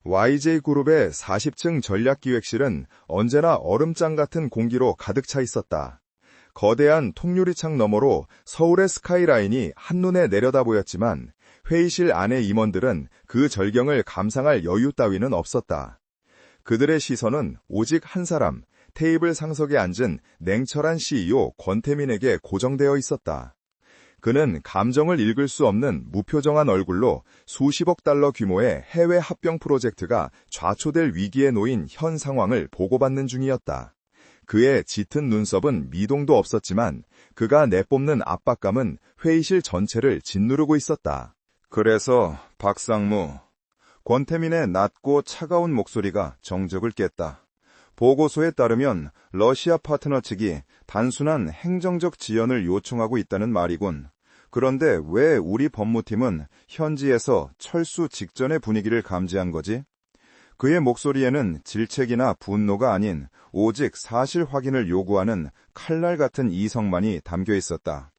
YJ그룹의 40층 전략기획실은 언제나 얼음장 같은 공기로 가득 차 있었다. 거대한 통유리창 너머로 서울의 스카이라인이 한눈에 내려다 보였지만 회의실 안의 임원들은 그 절경을 감상할 여유 따위는 없었다. 그들의 시선은 오직 한 사람, 테이블 상석에 앉은 냉철한 CEO 권태민에게 고정되어 있었다. 그는 감정을 읽을 수 없는 무표정한 얼굴로 수십억 달러 규모의 해외 합병 프로젝트가 좌초될 위기에 놓인 현 상황을 보고받는 중이었다. 그의 짙은 눈썹은 미동도 없었지만 그가 내뿜는 압박감은 회의실 전체를 짓누르고 있었다. 그래서 박상무, 권태민의 낮고 차가운 목소리가 정적을 깼다. 보고서에 따르면 러시아 파트너 측이 단순한 행정적 지연을 요청하고 있다는 말이군. 그런데 왜 우리 법무팀은 현지에서 철수 직전의 분위기를 감지한 거지? 그의 목소리에는 질책이나 분노가 아닌 오직 사실 확인을 요구하는 칼날 같은 이성만이 담겨 있었다.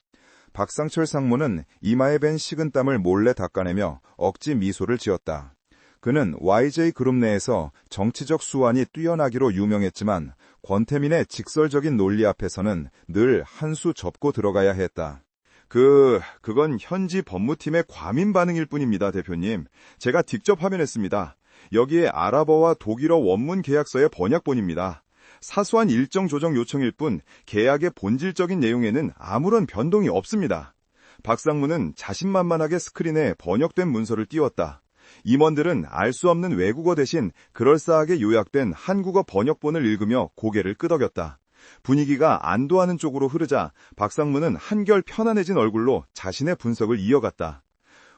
박상철 상무는 이마에 밴 식은땀을 몰래 닦아내며 억지 미소를 지었다. 그는 YJ그룹 내에서 정치적 수완이 뛰어나기로 유명했지만 권태민의 직설적인 논리 앞에서는 늘 한 수 접고 들어가야 했다. 그건 현지 법무팀의 과민 반응일 뿐입니다, 대표님. 제가 직접 확인했습니다. 여기에 아랍어와 독일어 원문 계약서의 번역본입니다. 사소한 일정 조정 요청일 뿐 계약의 본질적인 내용에는 아무런 변동이 없습니다. 박상무는 자신만만하게 스크린에 번역된 문서를 띄웠다. 임원들은 알 수 없는 외국어 대신 그럴싸하게 요약된 한국어 번역본을 읽으며 고개를 끄덕였다. 분위기가 안도하는 쪽으로 흐르자 박상무는 한결 편안해진 얼굴로 자신의 분석을 이어갔다.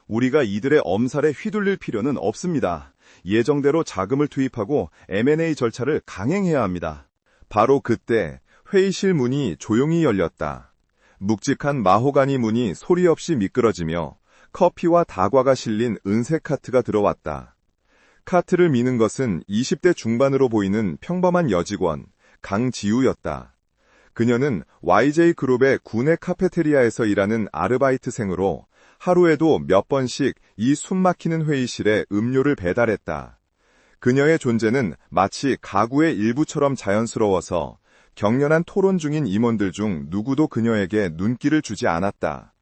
우리가 이들의 엄살에 휘둘릴 필요는 없습니다. 예정대로 자금을 투입하고 M&A 절차를 강행해야 합니다. 바로 그때 회의실 문이 조용히 열렸다. 묵직한 마호가니 문이 소리 없이 미끄러지며 커피와 다과가 실린 은색 카트가 들어왔다. 카트를 미는 것은 20대 중반으로 보이는 평범한 여직원 강지우였다. 그녀는 YJ그룹의 구내 카페테리아에서 일하는 아르바이트생으로 하루에도 몇 번씩 이 숨막히는 회의실에 음료를 배달했다. 그녀의 존재는 마치 가구의 일부처럼 자연스러워서 격렬한 토론 중인 임원들 중 누구도 그녀에게 눈길을 주지 않았다.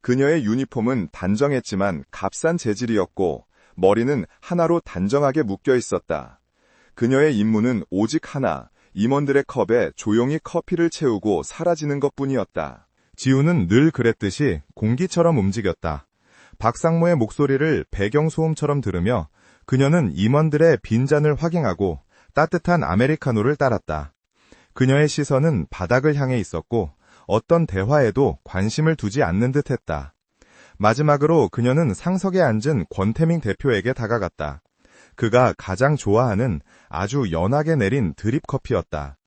그녀의 유니폼은 단정했지만 값싼 재질이었고 머리는 하나로 단정하게 묶여 있었다. 그녀의 임무는 오직 하나, 임원들의 컵에 조용히 커피를 채우고 사라지는 것뿐이었다. 지우는 늘 그랬듯이 공기처럼 움직였다. 박상무의 목소리를 배경소음처럼 들으며 그녀는 임원들의 빈잔을 확인하고 따뜻한 아메리카노를 따랐다. 그녀의 시선은 바닥을 향해 있었고 어떤 대화에도 관심을 두지 않는 듯했다. 마지막으로 그녀는 상석에 앉은 권태민 대표에게 다가갔다. 그가 가장 좋아하는 아주 연하게 내린 드립 커피였다.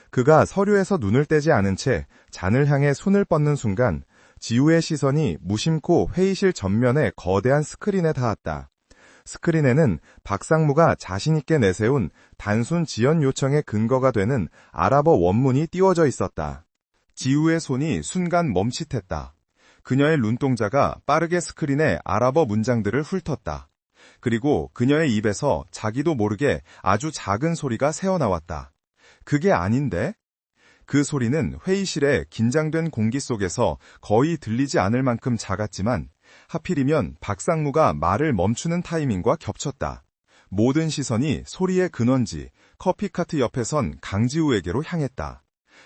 그가 서류에서 눈을 떼지 않은 채 잔을 향해 손을 뻗는 순간 지우의 시선이 무심코 회의실 전면의 거대한 스크린에 닿았다. 스크린에는 박상무가 자신있게 내세운 단순 지연 요청의 근거가 되는 아랍어 원문이 띄워져 있었다. 지우의 손이 순간 멈칫했다. 그녀의 눈동자가 빠르게 스크린의 아랍어 문장들을 훑었다. 그리고 그녀의 입에서 자기도 모르게 아주 작은 소리가 새어나왔다. 그게 아닌데? 그 소리는 회의실의 긴장된 공기 속에서 거의 들리지 않을 만큼 작았지만 하필이면 박상무가 말을 멈추는 타이밍과 겹쳤다. 모든 시선이 소리의 근원지 커피카트 옆에 선 강지우에게로 향했다.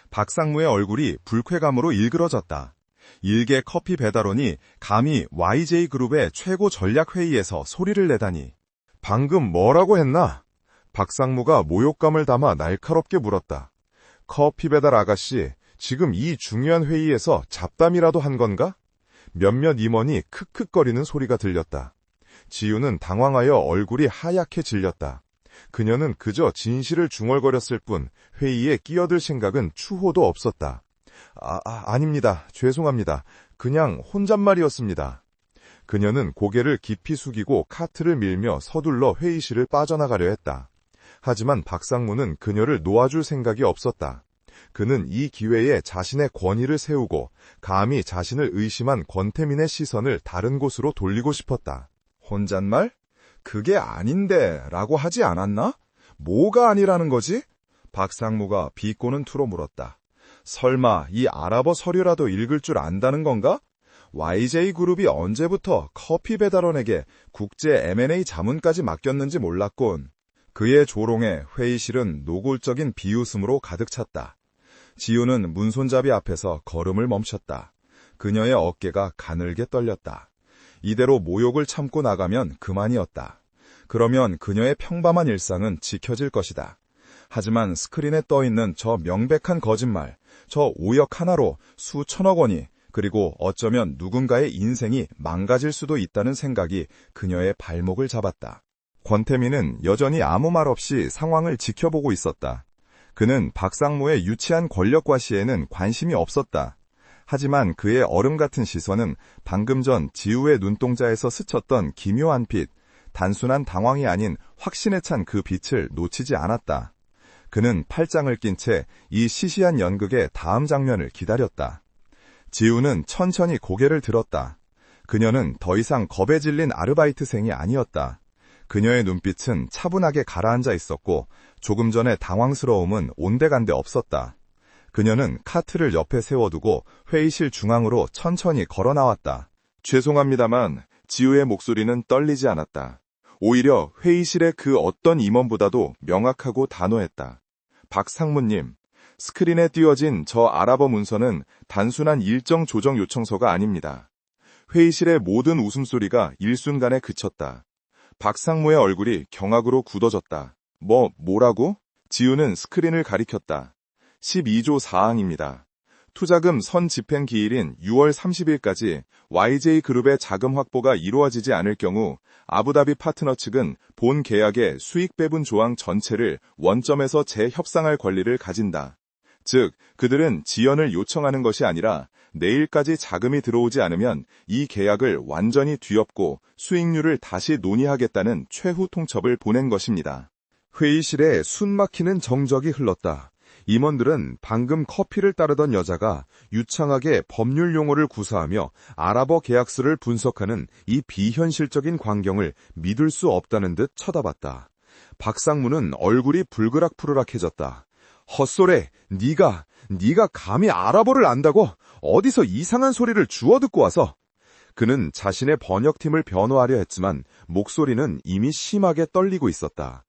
박상무의 얼굴이 불쾌감으로 일그러졌다. 일개 커피 배달원이 감히 YJ그룹의 최고 전략회의에서 소리를 내다니. 방금 뭐라고 했나? 박상무가 모욕감을 담아 날카롭게 물었다. 커피 배달 아가씨, 지금 이 중요한 회의에서 잡담이라도 한 건가? 몇몇 임원이 크크거리는 소리가 들렸다. 지우는 당황하여 얼굴이 하얗게 질렸다. 그녀는 그저 진실을 중얼거렸을 뿐 회의에 끼어들 생각은 추호도 없었다. 아닙니다. 죄송합니다. 그냥 혼잣말이었습니다. 그녀는 고개를 깊이 숙이고 카트를 밀며 서둘러 회의실을 빠져나가려 했다. 하지만 박상무는 그녀를 놓아줄 생각이 없었다. 그는 이 기회에 자신의 권위를 세우고 감히 자신을 의심한 권태민의 시선을 다른 곳으로 돌리고 싶었다. 혼잣말? 그게 아닌데 라고 하지 않았나? 뭐가 아니라는 거지? 박상무가 비꼬는 투로 물었다. 설마 이 아랍어 서류라도 읽을 줄 안다는 건가? YJ그룹이 언제부터 커피 배달원에게 국제 M&A 자문까지 맡겼는지 몰랐군. 그의 조롱에 회의실은 노골적인 비웃음으로 가득 찼다. 지우는 문손잡이 앞에서 걸음을 멈췄다. 그녀의 어깨가 가늘게 떨렸다. 이대로 모욕을 참고 나가면 그만이었다. 그러면 그녀의 평범한 일상은 지켜질 것이다. 하지만 스크린에 떠있는 저 명백한 거짓말, 저 오역 하나로 수천억 원이, 그리고 어쩌면 누군가의 인생이 망가질 수도 있다는 생각이 그녀의 발목을 잡았다. 권태민은 여전히 아무 말 없이 상황을 지켜보고 있었다. 그는 박상무의 유치한 권력 과시에는 관심이 없었다. 하지만 그의 얼음 같은 시선은 방금 전 지우의 눈동자에서 스쳤던 기묘한 빛, 단순한 당황이 아닌 확신에 찬 그 빛을 놓치지 않았다. 그는 팔짱을 낀 채 이 시시한 연극의 다음 장면을 기다렸다. 지우는 천천히 고개를 들었다. 그녀는 더 이상 겁에 질린 아르바이트생이 아니었다. 그녀의 눈빛은 차분하게 가라앉아 있었고 조금 전의 당황스러움은 온데간데 없었다. 그녀는 카트를 옆에 세워두고 회의실 중앙으로 천천히 걸어 나왔다. 죄송합니다만 지우의 목소리는 떨리지 않았다. 오히려 회의실의 그 어떤 임원보다도 명확하고 단호했다. 박상무님, 스크린에 띄워진 저 아랍어 문서는 단순한 일정 조정 요청서가 아닙니다. 회의실의 모든 웃음소리가 일순간에 그쳤다. 박상무의 얼굴이 경악으로 굳어졌다. 뭐라고? 지우는 스크린을 가리켰다. 12조 4항입니다. 투자금 선 집행 기일인 6월 30일까지 YJ그룹의 자금 확보가 이루어지지 않을 경우 아부다비 파트너 측은 본 계약의 수익 배분 조항 전체를 원점에서 재협상할 권리를 가진다. 즉, 그들은 지연을 요청하는 것이 아니라 내일까지 자금이 들어오지 않으면 이 계약을 완전히 뒤엎고 수익률을 다시 논의하겠다는 최후 통첩을 보낸 것입니다. 회의실에 숨막히는 정적이 흘렀다. 임원들은 방금 커피를 따르던 여자가 유창하게 법률 용어를 구사하며 아랍어 계약서를 분석하는 이 비현실적인 광경을 믿을 수 없다는 듯 쳐다봤다. 박상무는 얼굴이 불그락푸르락해졌다. 헛소리, 네가 감히 아랍어를 안다고? 어디서 이상한 소리를 주워듣고 와서? 그는 자신의 번역팀을 변호하려 했지만 목소리는 이미 심하게 떨리고 있었다.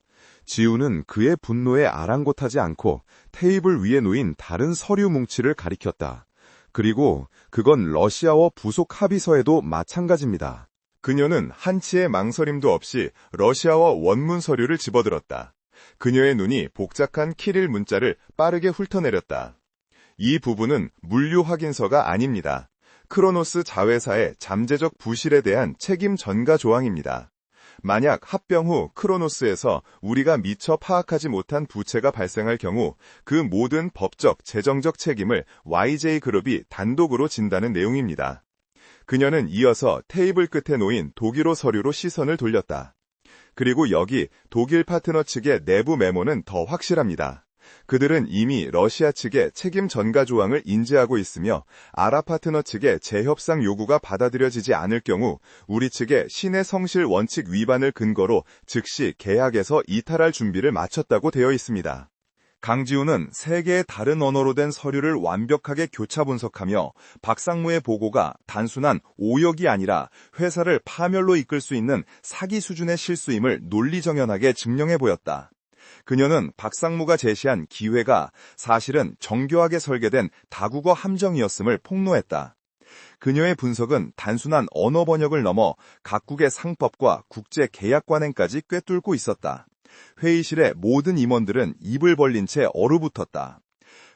지우는 그의 분노에 아랑곳하지 않고 테이블 위에 놓인 다른 서류 뭉치를 가리켰다. 그리고 그건 러시아어 부속 합의서에도 마찬가지입니다. 그녀는 한치의 망설임도 없이 러시아어 원문 서류를 집어들었다. 그녀의 눈이 복잡한 키릴 문자를 빠르게 훑어내렸다. 이 부분은 물류 확인서가 아닙니다. 크로노스 자회사의 잠재적 부실에 대한 책임 전가 조항입니다. 만약 합병 후 크로노스에서 우리가 미처 파악하지 못한 부채가 발생할 경우 그 모든 법적, 재정적 책임을 YJ그룹이 단독으로 진다는 내용입니다. 그녀는 이어서 테이블 끝에 놓인 독일어 서류로 시선을 돌렸다. 그리고 여기 독일 파트너 측의 내부 메모는 더 확실합니다. 그들은 이미 러시아 측의 책임 전가 조항을 인지하고 있으며 아랍 파트너 측의 재협상 요구가 받아들여지지 않을 경우 우리 측의 신의 성실 원칙 위반을 근거로 즉시 계약에서 이탈할 준비를 마쳤다고 되어 있습니다. 강지우는 3개의 다른 언어로 된 서류를 완벽하게 교차 분석하며 박상무의 보고가 단순한 오역이 아니라 회사를 파멸로 이끌 수 있는 사기 수준의 실수임을 논리정연하게 증명해 보였다. 그녀는 박상무가 제시한 기회가 사실은 정교하게 설계된 다국어 함정이었음을 폭로했다. 그녀의 분석은 단순한 언어 번역을 넘어 각국의 상법과 국제 계약 관행까지 꿰뚫고 있었다. 회의실의 모든 임원들은 입을 벌린 채 얼어붙었다.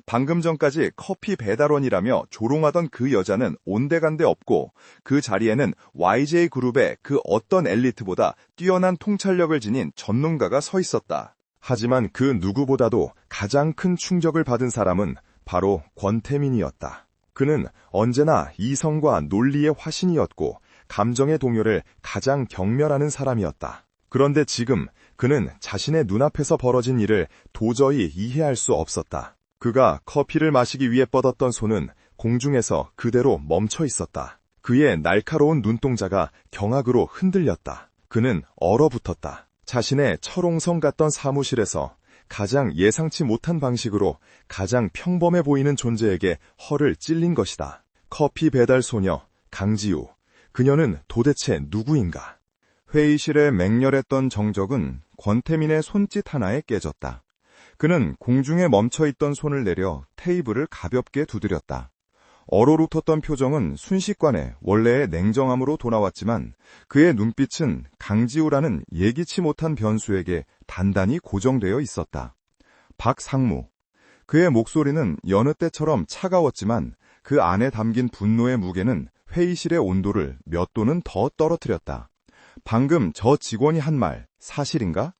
방금 전까지 커피 배달원이라며 조롱하던 그 여자는 온데간데 없고 그 자리에는 YJ그룹의 그 어떤 엘리트보다 뛰어난 통찰력을 지닌 전문가가 서 있었다. 하지만 그 누구보다도 가장 큰 충격을 받은 사람은 바로 권태민이었다. 그는 언제나 이성과 논리의 화신이었고 감정의 동요를 가장 경멸하는 사람이었다. 그런데 지금 그는 자신의 눈앞에서 벌어진 일을 도저히 이해할 수 없었다. 그가 커피를 마시기 위해 뻗었던 손은 공중에서 그대로 멈춰 있었다. 그의 날카로운 눈동자가 경악으로 흔들렸다. 그는 얼어붙었다. 자신의 철옹성 같던 사무실에서 가장 예상치 못한 방식으로 가장 평범해 보이는 존재에게 허를 찔린 것이다. 커피 배달 소녀 강지우. 그녀는 도대체 누구인가? 회의실에 맹렬했던 정적은 권태민의 손짓 하나에 깨졌다. 그는 공중에 멈춰있던 손을 내려 테이블을 가볍게 두드렸다. 얼어붙었던 표정은 순식간에 원래의 냉정함으로 돌아왔지만 그의 눈빛은 강지우라는 예기치 못한 변수에게 단단히 고정되어 있었다. 박상무. 그의 목소리는 여느 때처럼 차가웠지만 그 안에 담긴 분노의 무게는 회의실의 온도를 몇 도는 더 떨어뜨렸다. 방금 저 직원이 한 말 사실인가?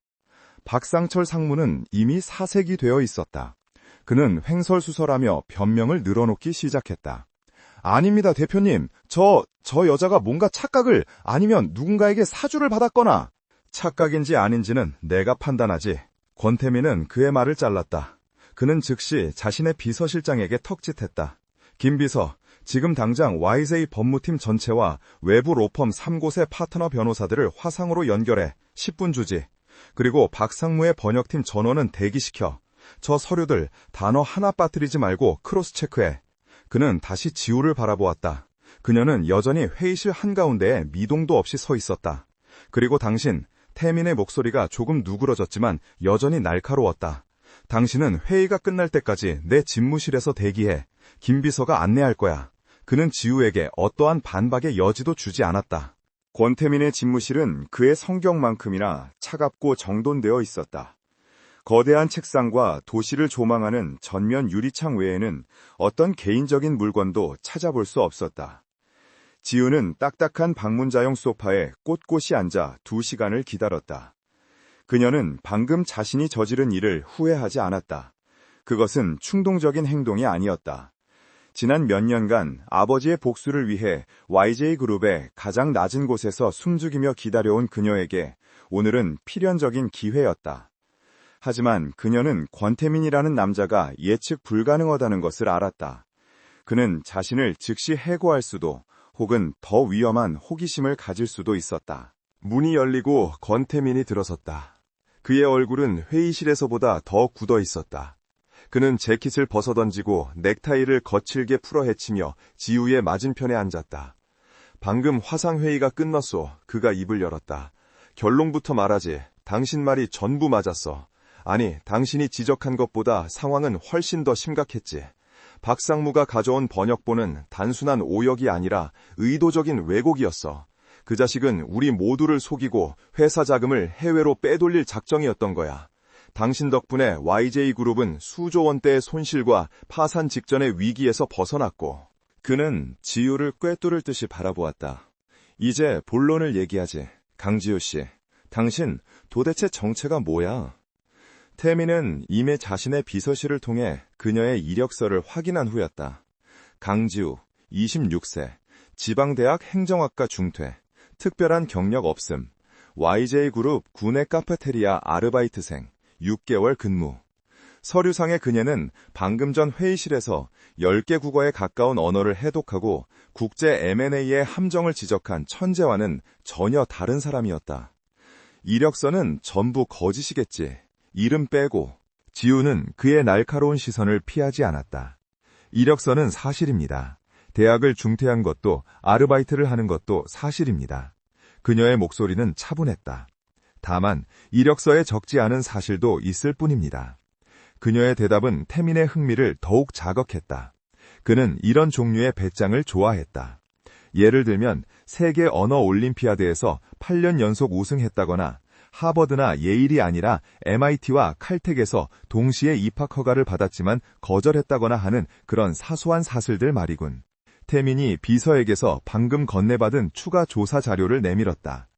박상철 상무는 이미 사색이 되어 있었다. 그는 횡설수설하며 변명을 늘어놓기 시작했다. 아닙니다, 대표님. 저 여자가 뭔가 착각을 아니면 누군가에게 사주를 받았거나. 착각인지 아닌지는 내가 판단하지. 권태민은 그의 말을 잘랐다. 그는 즉시 자신의 비서실장에게 턱짓했다. 김 비서, 지금 당장 YJ 법무팀 전체와 외부 로펌 3곳의 파트너 변호사들을 화상으로 연결해 10분 주지. 그리고 박상무의 번역팀 전원은 대기시켜. 저 서류들 단어 하나 빠뜨리지 말고 크로스 체크해. 그는 다시 지우를 바라보았다. 그녀는 여전히 회의실 한가운데에 미동도 없이 서 있었다. 그리고 당신, 태민의 목소리가 조금 누그러졌지만 여전히 날카로웠다. 당신은 회의가 끝날 때까지 내 집무실에서 대기해. 김 비서가 안내할 거야. 그는 지우에게 어떠한 반박의 여지도 주지 않았다. 권태민의 집무실은 그의 성격만큼이나 차갑고 정돈되어 있었다. 거대한 책상과 도시를 조망하는 전면 유리창 외에는 어떤 개인적인 물건도 찾아볼 수 없었다. 지우는 딱딱한 방문자용 소파에 꼿꼿이 앉아 2시간을 기다렸다. 그녀는 방금 자신이 저지른 일을 후회하지 않았다. 그것은 충동적인 행동이 아니었다. 지난 몇 년간 아버지의 복수를 위해 YJ그룹의 가장 낮은 곳에서 숨죽이며 기다려온 그녀에게 오늘은 필연적인 기회였다. 하지만 그녀는 권태민이라는 남자가 예측 불가능하다는 것을 알았다. 그는 자신을 즉시 해고할 수도 혹은 더 위험한 호기심을 가질 수도 있었다. 문이 열리고 권태민이 들어섰다. 그의 얼굴은 회의실에서보다 더 굳어 있었다. 그는 재킷을 벗어던지고 넥타이를 거칠게 풀어 헤치며 지우의 맞은편에 앉았다. 방금 화상회의가 끝났소. 그가 입을 열었다. 결론부터 말하지. 당신 말이 전부 맞았어. 아니, 당신이 지적한 것보다 상황은 훨씬 더 심각했지. 박상무가 가져온 번역본은 단순한 오역이 아니라 의도적인 왜곡이었어. 그 자식은 우리 모두를 속이고 회사 자금을 해외로 빼돌릴 작정이었던 거야. 당신 덕분에 YJ그룹은 수조 원대의 손실과 파산 직전의 위기에서 벗어났고. 그는 지우를 꿰뚫을 듯이 바라보았다. 이제 본론을 얘기하지. 강지우 씨, 당신 도대체 정체가 뭐야? 태민은 이미 자신의 비서실을 통해 그녀의 이력서를 확인한 후였다. 강지우, 26세, 지방대학 행정학과 중퇴, 특별한 경력 없음, YJ그룹 구내 카페테리아 아르바이트생, 6개월 근무. 서류상의 그녀는 방금 전 회의실에서 10개 국어에 가까운 언어를 해독하고 국제 M&A의 함정을 지적한 천재와는 전혀 다른 사람이었다. 이력서는 전부 거짓이겠지. 이름 빼고. 지우는 그의 날카로운 시선을 피하지 않았다. 이력서는 사실입니다. 대학을 중퇴한 것도 아르바이트를 하는 것도 사실입니다. 그녀의 목소리는 차분했다. 다만 이력서에 적지 않은 사실도 있을 뿐입니다. 그녀의 대답은 태민의 흥미를 더욱 자극했다. 그는 이런 종류의 배짱을 좋아했다. 예를 들면 세계 언어 올림피아드에서 8년 연속 우승했다거나 하버드나 예일이 아니라 MIT와 칼텍에서 동시에 입학 허가를 받았지만 거절했다거나 하는 그런 사소한 사실들 말이군. 태민이 비서에게서 방금 건네받은 추가 조사 자료를 내밀었다.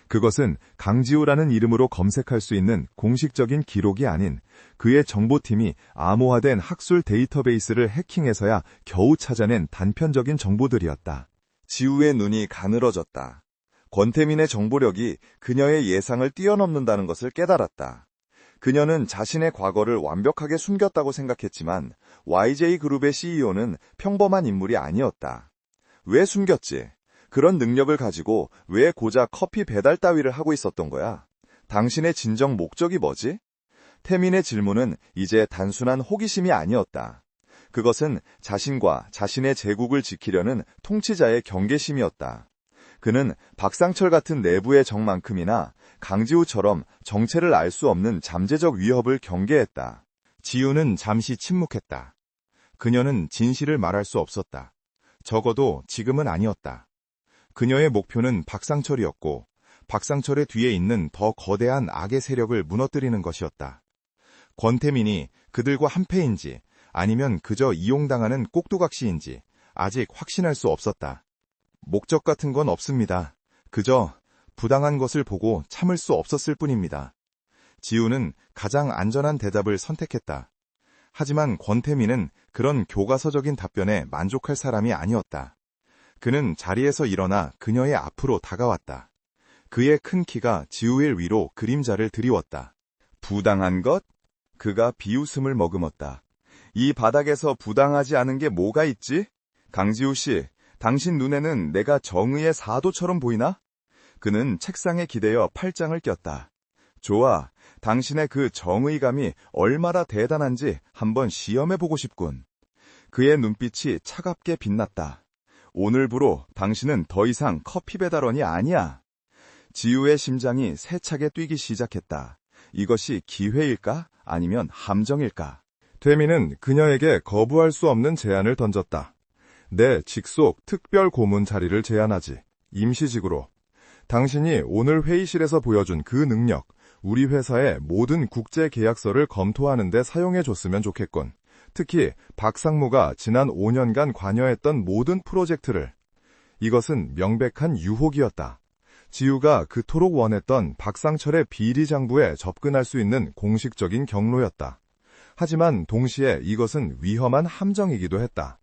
그것은 강지우라는 이름으로 검색할 수 있는 공식적인 기록이 아닌 그의 정보팀이 암호화된 학술 데이터베이스를 해킹해서야 겨우 찾아낸 단편적인 정보들이었다. 지우의 눈이 가늘어졌다. 권태민의 정보력이 그녀의 예상을 뛰어넘는다는 것을 깨달았다. 그녀는 자신의 과거를 완벽하게 숨겼다고 생각했지만 YJ그룹의 CEO는 평범한 인물이 아니었다. 왜 숨겼지? 그런 능력을 가지고 왜 고작 커피 배달 따위를 하고 있었던 거야? 당신의 진정 목적이 뭐지? 태민의 질문은 이제 단순한 호기심이 아니었다. 그것은 자신과 자신의 제국을 지키려는 통치자의 경계심이었다. 그는 박상철 같은 내부의 적만큼이나 강지우처럼 정체를 알 수 없는 잠재적 위협을 경계했다. 지우는 잠시 침묵했다. 그녀는 진실을 말할 수 없었다. 적어도 지금은 아니었다. 그녀의 목표는 박상철이었고 박상철의 뒤에 있는 더 거대한 악의 세력을 무너뜨리는 것이었다. 권태민이 그들과 한패인지 아니면 그저 이용당하는 꼭두각시인지 아직 확신할 수 없었다. 목적 같은 건 없습니다. 그저 부당한 것을 보고 참을 수 없었을 뿐입니다. 지우는 가장 안전한 대답을 선택했다. 하지만 권태민은 그런 교과서적인 답변에 만족할 사람이 아니었다. 그는 자리에서 일어나 그녀의 앞으로 다가왔다. 그의 큰 키가 지우의 위로 그림자를 드리웠다. 부당한 것? 그가 비웃음을 머금었다. 이 바닥에서 부당하지 않은 게 뭐가 있지? 강지우 씨, 당신 눈에는 내가 정의의 사도처럼 보이나? 그는 책상에 기대어 팔짱을 꼈다. 좋아, 당신의 그 정의감이 얼마나 대단한지 한번 시험해보고 싶군. 그의 눈빛이 차갑게 빛났다. 오늘부로 당신은 더 이상 커피 배달원이 아니야. 지우의 심장이 세차게 뛰기 시작했다. 이것이 기회일까? 아니면 함정일까? 태민은 그녀에게 거부할 수 없는 제안을 던졌다. 내 직속 특별 고문 자리를 제안하지. 임시직으로. 당신이 오늘 회의실에서 보여준 그 능력, 우리 회사의 모든 국제 계약서를 검토하는 데 사용해줬으면 좋겠군. 특히 박상무가 지난 5년간 관여했던 모든 프로젝트를. 이것은 명백한 유혹이었다. 지우가 그토록 원했던 박상철의 비리 장부에 접근할 수 있는 공식적인 경로였다. 하지만 동시에 이것은 위험한 함정이기도 했다.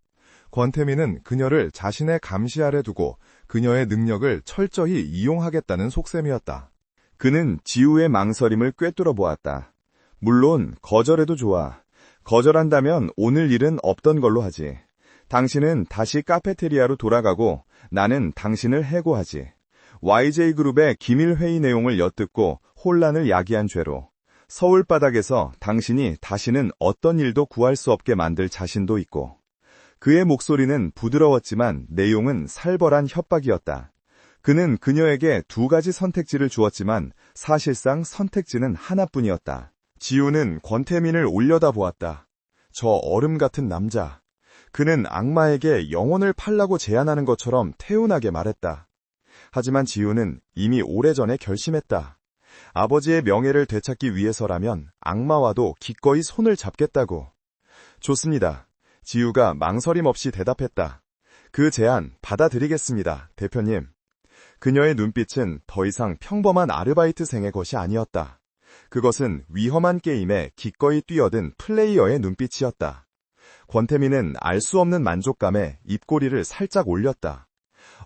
권태민은 그녀를 자신의 감시 아래 두고 그녀의 능력을 철저히 이용하겠다는 속셈이었다. 그는 지우의 망설임을 꿰뚫어 보았다. 물론 거절해도 좋아. 거절한다면 오늘 일은 없던 걸로 하지. 당신은 다시 카페테리아로 돌아가고 나는 당신을 해고하지. YJ그룹의 기밀회의 내용을 엿듣고 혼란을 야기한 죄로. 서울 바닥에서 당신이 다시는 어떤 일도 구할 수 없게 만들 자신도 있고. 그의 목소리는 부드러웠지만 내용은 살벌한 협박이었다. 그는 그녀에게 두 가지 선택지를 주었지만 사실상 선택지는 하나뿐이었다. 지우는 권태민을 올려다보았다. 저 얼음 같은 남자. 그는 악마에게 영혼을 팔라고 제안하는 것처럼 태운하게 말했다. 하지만 지우는 이미 오래전에 결심했다. 아버지의 명예를 되찾기 위해서라면 악마와도 기꺼이 손을 잡겠다고. 좋습니다. 지우가 망설임 없이 대답했다. 그 제안 받아들이겠습니다, 대표님. 그녀의 눈빛은 더 이상 평범한 아르바이트생의 것이 아니었다. 그것은 위험한 게임에 기꺼이 뛰어든 플레이어의 눈빛이었다. 권태민은 알 수 없는 만족감에 입꼬리를 살짝 올렸다.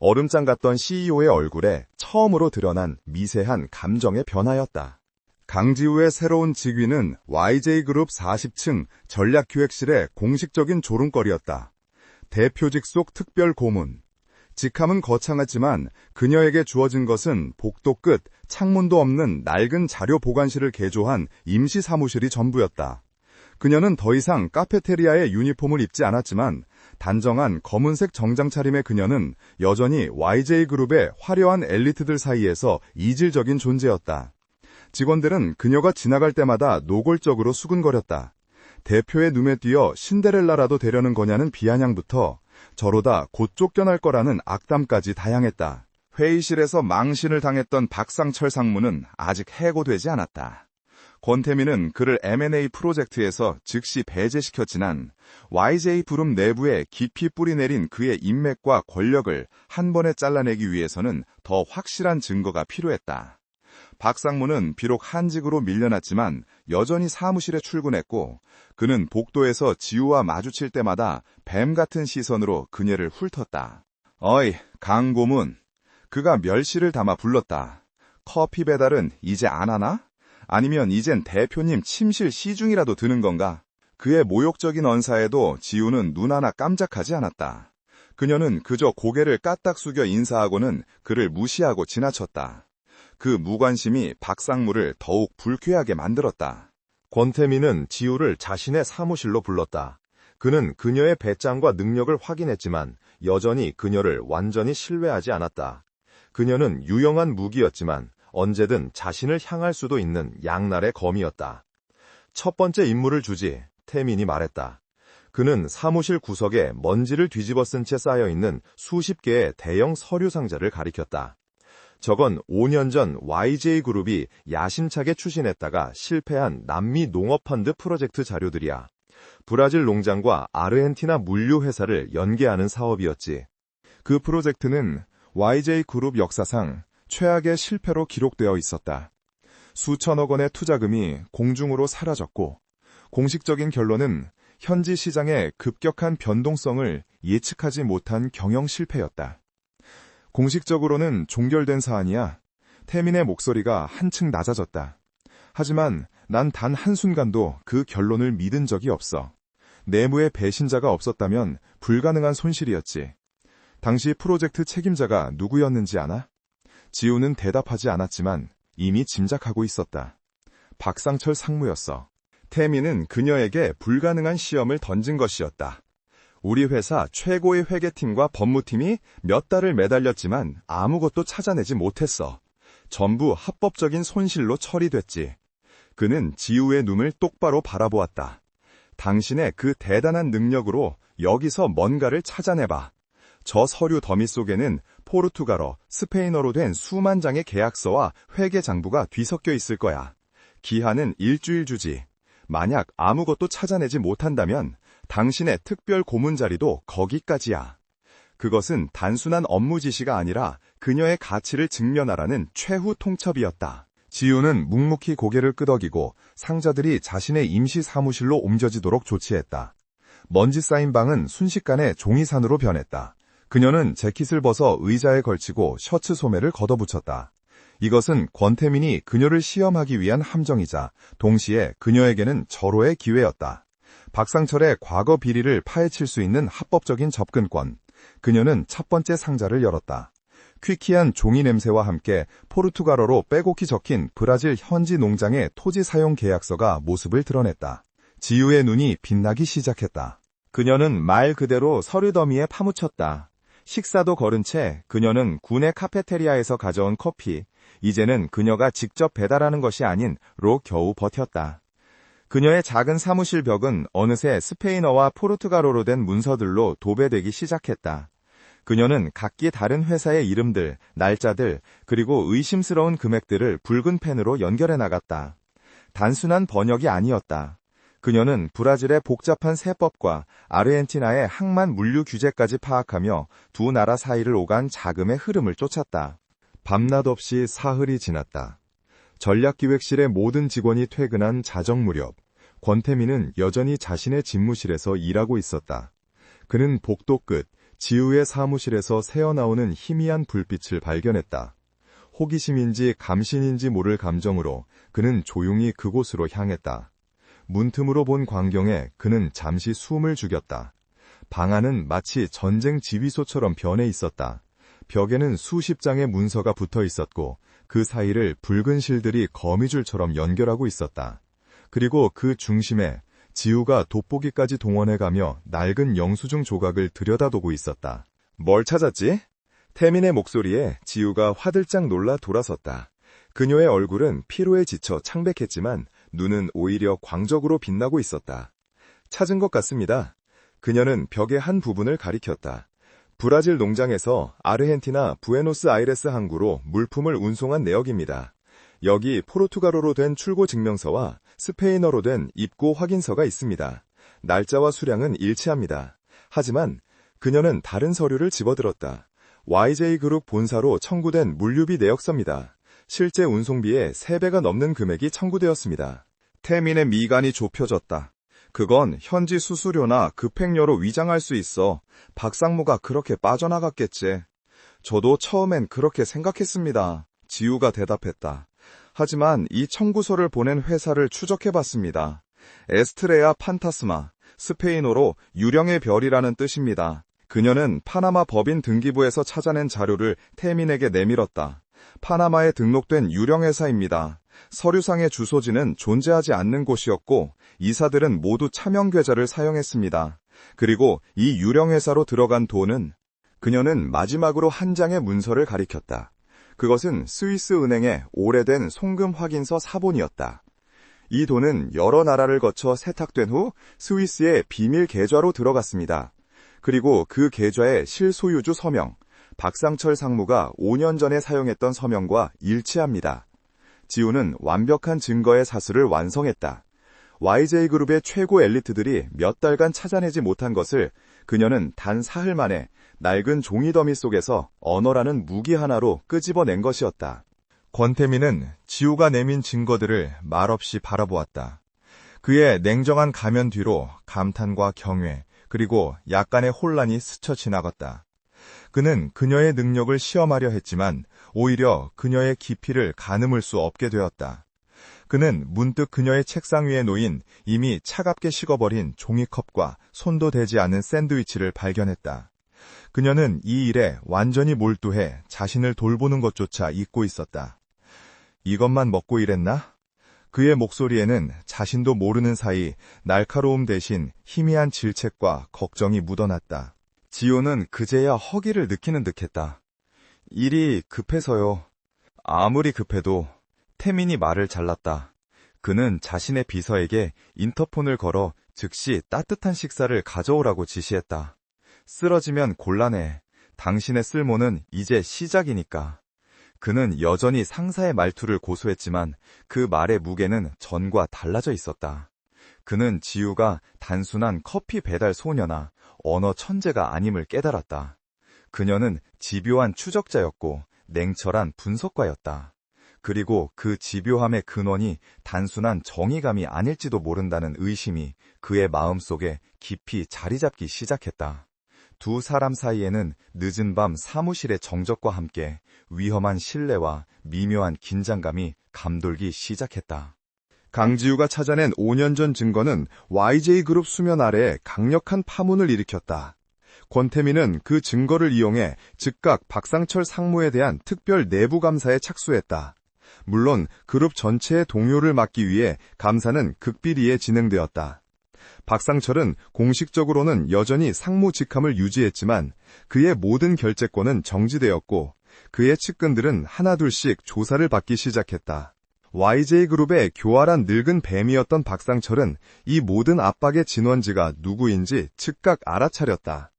얼음장 같던 CEO의 얼굴에 처음으로 드러난 미세한 감정의 변화였다. 강지우의 새로운 직위는 YJ그룹 40층 전략기획실의 공식적인 조롱거리였다. 대표직 속 특별 고문. 직함은 거창하지만 그녀에게 주어진 것은 복도 끝 창문도 없는 낡은 자료 보관실을 개조한 임시 사무실이 전부였다. 그녀는 더 이상 카페테리아의 유니폼을 입지 않았지만 단정한 검은색 정장 차림의 그녀는 여전히 YJ그룹의 화려한 엘리트들 사이에서 이질적인 존재였다. 직원들은 그녀가 지나갈 때마다 노골적으로 수근거렸다. 대표의 눈에 띄어 신데렐라라도 되려는 거냐는 비아냥부터 저로다 곧 쫓겨날 거라는 악담까지 다양했다. 회의실에서 망신을 당했던 박상철 상무는 아직 해고되지 않았다. 권태민은 그를 M&A 프로젝트에서 즉시 배제시켰지만 YJ 그룹 내부에 깊이 뿌리내린 그의 인맥과 권력을 한 번에 잘라내기 위해서는 더 확실한 증거가 필요했다. 박 상무는 비록 한직으로 밀려났지만 여전히 사무실에 출근했고 그는 복도에서 지우와 마주칠 때마다 뱀 같은 시선으로 그녀를 훑었다. 어이, 강고문. 그가 멸시를 담아 불렀다. 커피 배달은 이제 안 하나? 아니면 이젠 대표님 침실 시중이라도 드는 건가? 그의 모욕적인 언사에도 지우는 눈 하나 깜짝하지 않았다. 그녀는 그저 고개를 까딱 숙여 인사하고는 그를 무시하고 지나쳤다. 그 무관심이 박상무를 더욱 불쾌하게 만들었다. 권태민은 지우를 자신의 사무실로 불렀다. 그는 그녀의 배짱과 능력을 확인했지만 여전히 그녀를 완전히 신뢰하지 않았다. 그녀는 유용한 무기였지만 언제든 자신을 향할 수도 있는 양날의 검이었다. 첫 번째 임무를 주지, 태민이 말했다. 그는 사무실 구석에 먼지를 뒤집어 쓴 채 쌓여있는 수십 개의 대형 서류 상자를 가리켰다. 저건 5년 전 YJ그룹이 야심차게 추진했다가 실패한 남미 농업펀드 프로젝트 자료들이야. 브라질 농장과 아르헨티나 물류회사를 연계하는 사업이었지. 그 프로젝트는 YJ그룹 역사상 최악의 실패로 기록되어 있었다. 수천억 원의 투자금이 공중으로 사라졌고, 공식적인 결론은 현지 시장의 급격한 변동성을 예측하지 못한 경영 실패였다. 공식적으로는 종결된 사안이야. 태민의 목소리가 한층 낮아졌다. 하지만 난 단 한순간도 그 결론을 믿은 적이 없어. 내부에 배신자가 없었다면 불가능한 손실이었지. 당시 프로젝트 책임자가 누구였는지 아나? 지우는 대답하지 않았지만 이미 짐작하고 있었다. 박상철 상무였어. 태민은 그녀에게 불가능한 시험을 던진 것이었다. 우리 회사 최고의 회계팀과 법무팀이 몇 달을 매달렸지만 아무것도 찾아내지 못했어. 전부 합법적인 손실로 처리됐지. 그는 지우의 눈을 똑바로 바라보았다. 당신의 그 대단한 능력으로 여기서 뭔가를 찾아내봐. 저 서류 더미 속에는 포르투갈어, 스페인어로 된 수만 장의 계약서와 회계 장부가 뒤섞여 있을 거야. 기한은 일주일 주지. 만약 아무것도 찾아내지 못한다면 당신의 특별 고문 자리도 거기까지야. 그것은 단순한 업무 지시가 아니라 그녀의 가치를 증명하라는 최후 통첩이었다. 지우는 묵묵히 고개를 끄덕이고 상자들이 자신의 임시 사무실로 옮겨지도록 조치했다. 먼지 쌓인 방은 순식간에 종이산으로 변했다. 그녀는 재킷을 벗어 의자에 걸치고 셔츠 소매를 걷어붙였다. 이것은 권태민이 그녀를 시험하기 위한 함정이자 동시에 그녀에게는 절호의 기회였다. 박상철의 과거 비리를 파헤칠 수 있는 합법적인 접근권. 그녀는 첫 번째 상자를 열었다. 퀴퀴한 종이 냄새와 함께 포르투갈어로 빼곡히 적힌 브라질 현지 농장의 토지 사용 계약서가 모습을 드러냈다. 지우의 눈이 빛나기 시작했다. 그녀는 말 그대로 서류 더미에 파묻혔다. 식사도 거른 채 그녀는 군의 카페테리아에서 가져온 커피, 이제는 그녀가 직접 배달하는 것이 아닌 로 겨우 버텼다. 그녀의 작은 사무실 벽은 어느새 스페인어와 포르투갈어로 된 문서들로 도배되기 시작했다. 그녀는 각기 다른 회사의 이름들, 날짜들, 그리고 의심스러운 금액들을 붉은 펜으로 연결해 나갔다. 단순한 번역이 아니었다. 그녀는 브라질의 복잡한 세법과 아르헨티나의 항만 물류 규제까지 파악하며 두 나라 사이를 오간 자금의 흐름을 쫓았다. 밤낮 없이 사흘이 지났다. 전략기획실의 모든 직원이 퇴근한 자정 무렵, 권태민은 여전히 자신의 집무실에서 일하고 있었다. 그는 복도 끝, 지우의 사무실에서 새어나오는 희미한 불빛을 발견했다. 호기심인지 감신인지 모를 감정으로 그는 조용히 그곳으로 향했다. 문틈으로 본 광경에 그는 잠시 숨을 죽였다. 방 안은 마치 전쟁 지휘소처럼 변해 있었다. 벽에는 수십 장의 문서가 붙어 있었고 그 사이를 붉은 실들이 거미줄처럼 연결하고 있었다. 그리고 그 중심에 지우가 돋보기까지 동원해가며 낡은 영수증 조각을 들여다보고 있었다. 뭘 찾았지? 태민의 목소리에 지우가 화들짝 놀라 돌아섰다. 그녀의 얼굴은 피로에 지쳐 창백했지만 눈은 오히려 광적으로 빛나고 있었다. 찾은 것 같습니다. 그녀는 벽의 한 부분을 가리켰다. 브라질 농장에서 아르헨티나 부에노스아이레스 항구로 물품을 운송한 내역입니다. 여기 포르투갈어로 된 출고 증명서와 스페인어로 된 입고 확인서가 있습니다. 날짜와 수량은 일치합니다. 하지만 그녀는 다른 서류를 집어들었다. YJ그룹 본사로 청구된 물류비 내역서입니다. 실제 운송비의 3배가 넘는 금액이 청구되었습니다. 태민의 미간이 좁혀졌다. 그건 현지 수수료나 급행료로 위장할 수 있어. 박상무가 그렇게 빠져나갔겠지. 저도 처음엔 그렇게 생각했습니다. 지우가 대답했다. 하지만 이 청구서를 보낸 회사를 추적해봤습니다. 에스트레아 판타스마, 스페인어로 유령의 별이라는 뜻입니다. 그녀는 파나마 법인 등기부에서 찾아낸 자료를 태민에게 내밀었다. 파나마에 등록된 유령회사입니다. 서류상의 주소지는 존재하지 않는 곳이었고 이사들은 모두 차명 계좌를 사용했습니다. 그리고 이 유령회사로 들어간 돈은 그녀는 마지막으로 한 장의 문서를 가리켰다. 그것은 스위스 은행의 오래된 송금 확인서 사본이었다. 이 돈은 여러 나라를 거쳐 세탁된 후 스위스의 비밀 계좌로 들어갔습니다. 그리고 그 계좌의 실소유주 서명, 박상철 상무가 5년 전에 사용했던 서명과 일치합니다. 지우는 완벽한 증거의 사슬을 완성했다. YJ그룹의 최고 엘리트들이 몇 달간 찾아내지 못한 것을 그녀는 단 사흘 만에 낡은 종이 더미 속에서 언어라는 무기 하나로 끄집어낸 것이었다. 권태민은 지우가 내민 증거들을 말없이 바라보았다. 그의 냉정한 가면 뒤로 감탄과 경외, 그리고 약간의 혼란이 스쳐 지나갔다. 그는 그녀의 능력을 시험하려 했지만 오히려 그녀의 깊이를 가늠을 수 없게 되었다. 그는 문득 그녀의 책상 위에 놓인 이미 차갑게 식어버린 종이컵과 손도 대지 않은 샌드위치를 발견했다. 그녀는 이 일에 완전히 몰두해 자신을 돌보는 것조차 잊고 있었다. 이것만 먹고 일했나? 그의 목소리에는 자신도 모르는 사이 날카로움 대신 희미한 질책과 걱정이 묻어났다. 지호는 그제야 허기를 느끼는 듯했다. 일이 급해서요. 아무리 급해도 태민이 말을 잘랐다. 그는 자신의 비서에게 인터폰을 걸어 즉시 따뜻한 식사를 가져오라고 지시했다. 쓰러지면 곤란해. 당신의 쓸모는 이제 시작이니까. 그는 여전히 상사의 말투를 고수했지만 그 말의 무게는 전과 달라져 있었다. 그는 지우가 단순한 커피 배달 소녀나 언어 천재가 아님을 깨달았다. 그녀는 집요한 추적자였고 냉철한 분석가였다. 그리고 그 집요함의 근원이 단순한 정의감이 아닐지도 모른다는 의심이 그의 마음속에 깊이 자리 잡기 시작했다. 두 사람 사이에는 늦은 밤 사무실의 정적과 함께 위험한 신뢰와 미묘한 긴장감이 감돌기 시작했다. 강지우가 찾아낸 5년 전 증거는 YJ그룹 수면 아래에 강력한 파문을 일으켰다. 권태민은 그 증거를 이용해 즉각 박상철 상무에 대한 특별 내부 감사에 착수했다. 물론 그룹 전체의 동요를 막기 위해 감사는 극비리에 진행되었다. 박상철은 공식적으로는 여전히 상무 직함을 유지했지만 그의 모든 결재권은 정지되었고 그의 측근들은 하나둘씩 조사를 받기 시작했다. YJ그룹의 교활한 늙은 뱀이었던 박상철은 이 모든 압박의 진원지가 누구인지 즉각 알아차렸다.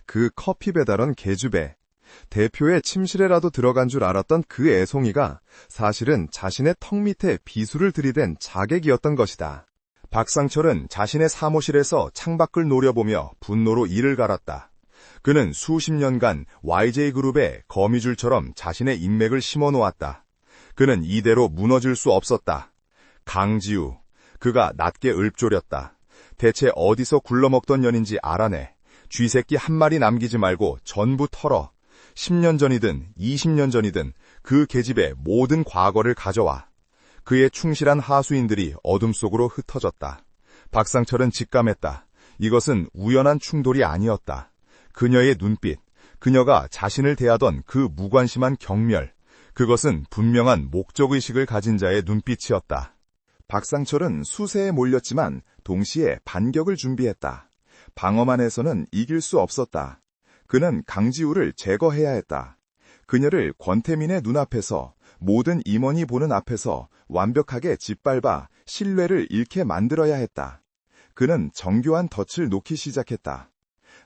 그 커피 배달원 계주배. 대표의 침실에라도 들어간 줄 알았던 그 애송이가 사실은 자신의 턱 밑에 비수를 들이댄 자객이었던 것이다. 박상철은 자신의 사무실에서 창밖을 노려보며 분노로 이를 갈았다. 그는 수십 년간 YJ그룹에 거미줄처럼 자신의 인맥을 심어놓았다. 그는 이대로 무너질 수 없었다. 강지우, 그가 낮게 읊조렸다. 대체 어디서 굴러먹던 년인지 알아내. 쥐새끼 한 마리 남기지 말고 전부 털어. 10년 전이든 20년 전이든 그 계집의 모든 과거를 가져와. 그의 충실한 하수인들이 어둠 속으로 흩어졌다. 박상철은 직감했다. 이것은 우연한 충돌이 아니었다. 그녀의 눈빛, 그녀가 자신을 대하던 그 무관심한 경멸, 그것은 분명한 목적의식을 가진 자의 눈빛이었다. 박상철은 수세에 몰렸지만 동시에 반격을 준비했다. 방어만 해서는 이길 수 없었다. 그는 강지우를 제거해야 했다. 그녀를 권태민의 눈앞에서, 모든 임원이 보는 앞에서 완벽하게 짓밟아 신뢰를 잃게 만들어야 했다. 그는 정교한 덫을 놓기 시작했다.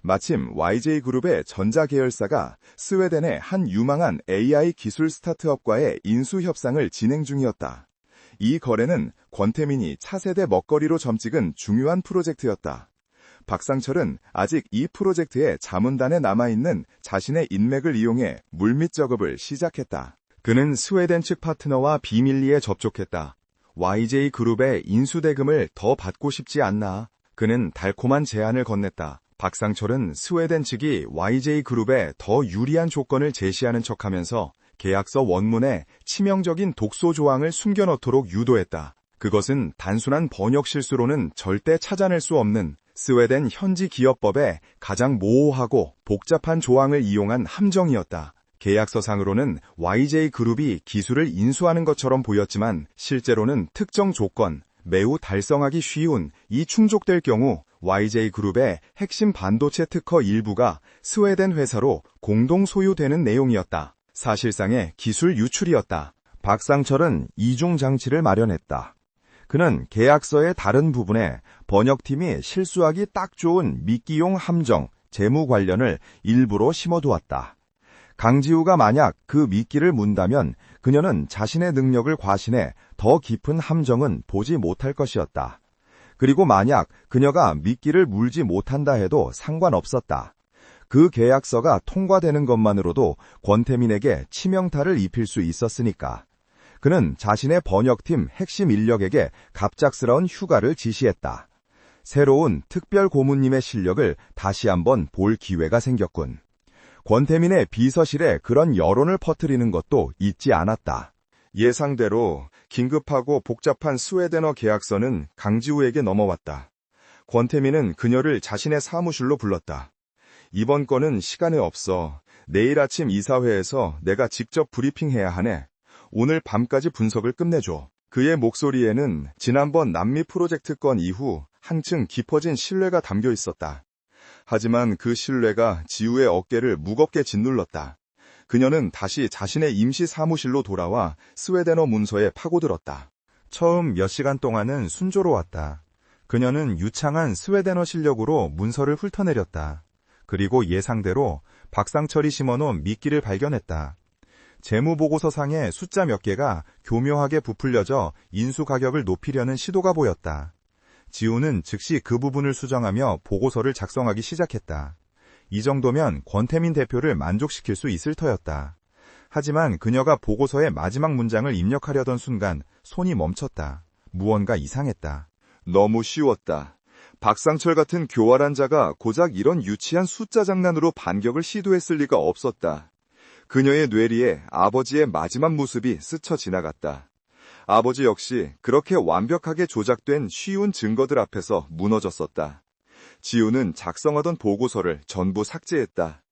마침 YJ그룹의 전자계열사가 스웨덴의 한 유망한 AI 기술 스타트업과의 인수협상을 진행 중이었다. 이 거래는 권태민이 차세대 먹거리로 점찍은 중요한 프로젝트였다. 박상철은 아직 이 프로젝트의 자문단에 남아있는 자신의 인맥을 이용해 물밑 작업을 시작했다. 그는 스웨덴 측 파트너와 비밀리에 접촉했다. YJ그룹의 인수대금을 더 받고 싶지 않나? 그는 달콤한 제안을 건넸다. 박상철은 스웨덴 측이 YJ그룹에 더 유리한 조건을 제시하는 척하면서 계약서 원문에 치명적인 독소 조항을 숨겨넣도록 유도했다. 그것은 단순한 번역 실수로는 절대 찾아낼 수 없는 스웨덴 현지 기업법의 가장 모호하고 복잡한 조항을 이용한 함정이었다. 계약서상으로는 YJ그룹이 기술을 인수하는 것처럼 보였지만 실제로는 특정 조건, 매우 달성하기 쉬운 이 충족될 경우 YJ그룹의 핵심 반도체 특허 일부가 스웨덴 회사로 공동 소유되는 내용이었다. 사실상의 기술 유출이었다. 박상철은 이중 장치를 마련했다. 그는 계약서의 다른 부분에 번역팀이 실수하기 딱 좋은 미끼용 함정, 재무 관련을 일부러 심어두었다. 강지우가 만약 그 미끼를 문다면 그녀는 자신의 능력을 과신해 더 깊은 함정은 보지 못할 것이었다. 그리고 만약 그녀가 미끼를 물지 못한다 해도 상관없었다. 그 계약서가 통과되는 것만으로도 권태민에게 치명타를 입힐 수 있었으니까. 그는 자신의 번역팀 핵심 인력에게 갑작스러운 휴가를 지시했다. 새로운 특별 고문님의 실력을 다시 한번 볼 기회가 생겼군. 권태민의 비서실에 그런 여론을 퍼뜨리는 것도 잊지 않았다. 예상대로 긴급하고 복잡한 스웨덴어 계약서는 강지우에게 넘어왔다. 권태민은 그녀를 자신의 사무실로 불렀다. 이번 건은 시간이 없어. 내일 아침 이사회에서 내가 직접 브리핑해야 하네. 오늘 밤까지 분석을 끝내줘. 그의 목소리에는 지난번 남미 프로젝트 건 이후 한층 깊어진 신뢰가 담겨 있었다. 하지만 그 신뢰가 지우의 어깨를 무겁게 짓눌렀다. 그녀는 다시 자신의 임시 사무실로 돌아와 스웨덴어 문서에 파고들었다. 처음 몇 시간 동안은 순조로웠다. 그녀는 유창한 스웨덴어 실력으로 문서를 훑어내렸다. 그리고 예상대로 박상철이 심어놓은 미끼를 발견했다. 재무보고서상의 숫자 몇 개가 교묘하게 부풀려져 인수 가격을 높이려는 시도가 보였다. 지우는 즉시 그 부분을 수정하며 보고서를 작성하기 시작했다. 이 정도면 권태민 대표를 만족시킬 수 있을 터였다. 하지만 그녀가 보고서의 마지막 문장을 입력하려던 순간 손이 멈췄다. 무언가 이상했다. 너무 쉬웠다. 박상철 같은 교활한 자가 고작 이런 유치한 숫자 장난으로 반격을 시도했을 리가 없었다. 그녀의 뇌리에 아버지의 마지막 모습이 스쳐 지나갔다. 아버지 역시 그렇게 완벽하게 조작된 쉬운 증거들 앞에서 무너졌었다. 지우는 작성하던 보고서를 전부 삭제했다.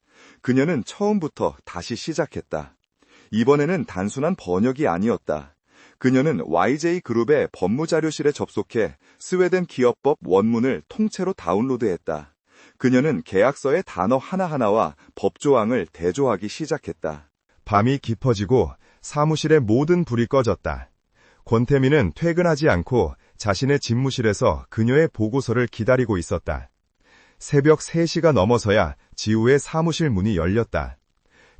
그녀는 처음부터 다시 시작했다. 이번에는 단순한 번역이 아니었다. 그녀는 YJ그룹의 법무자료실에 접속해 스웨덴 기업법 원문을 통째로 다운로드했다. 그녀는 계약서의 단어 하나하나와 법조항을 대조하기 시작했다. 밤이 깊어지고 사무실의 모든 불이 꺼졌다. 권태민은 퇴근하지 않고 자신의 집무실에서 그녀의 보고서를 기다리고 있었다. 새벽 3시가 넘어서야 지우의 사무실 문이 열렸다.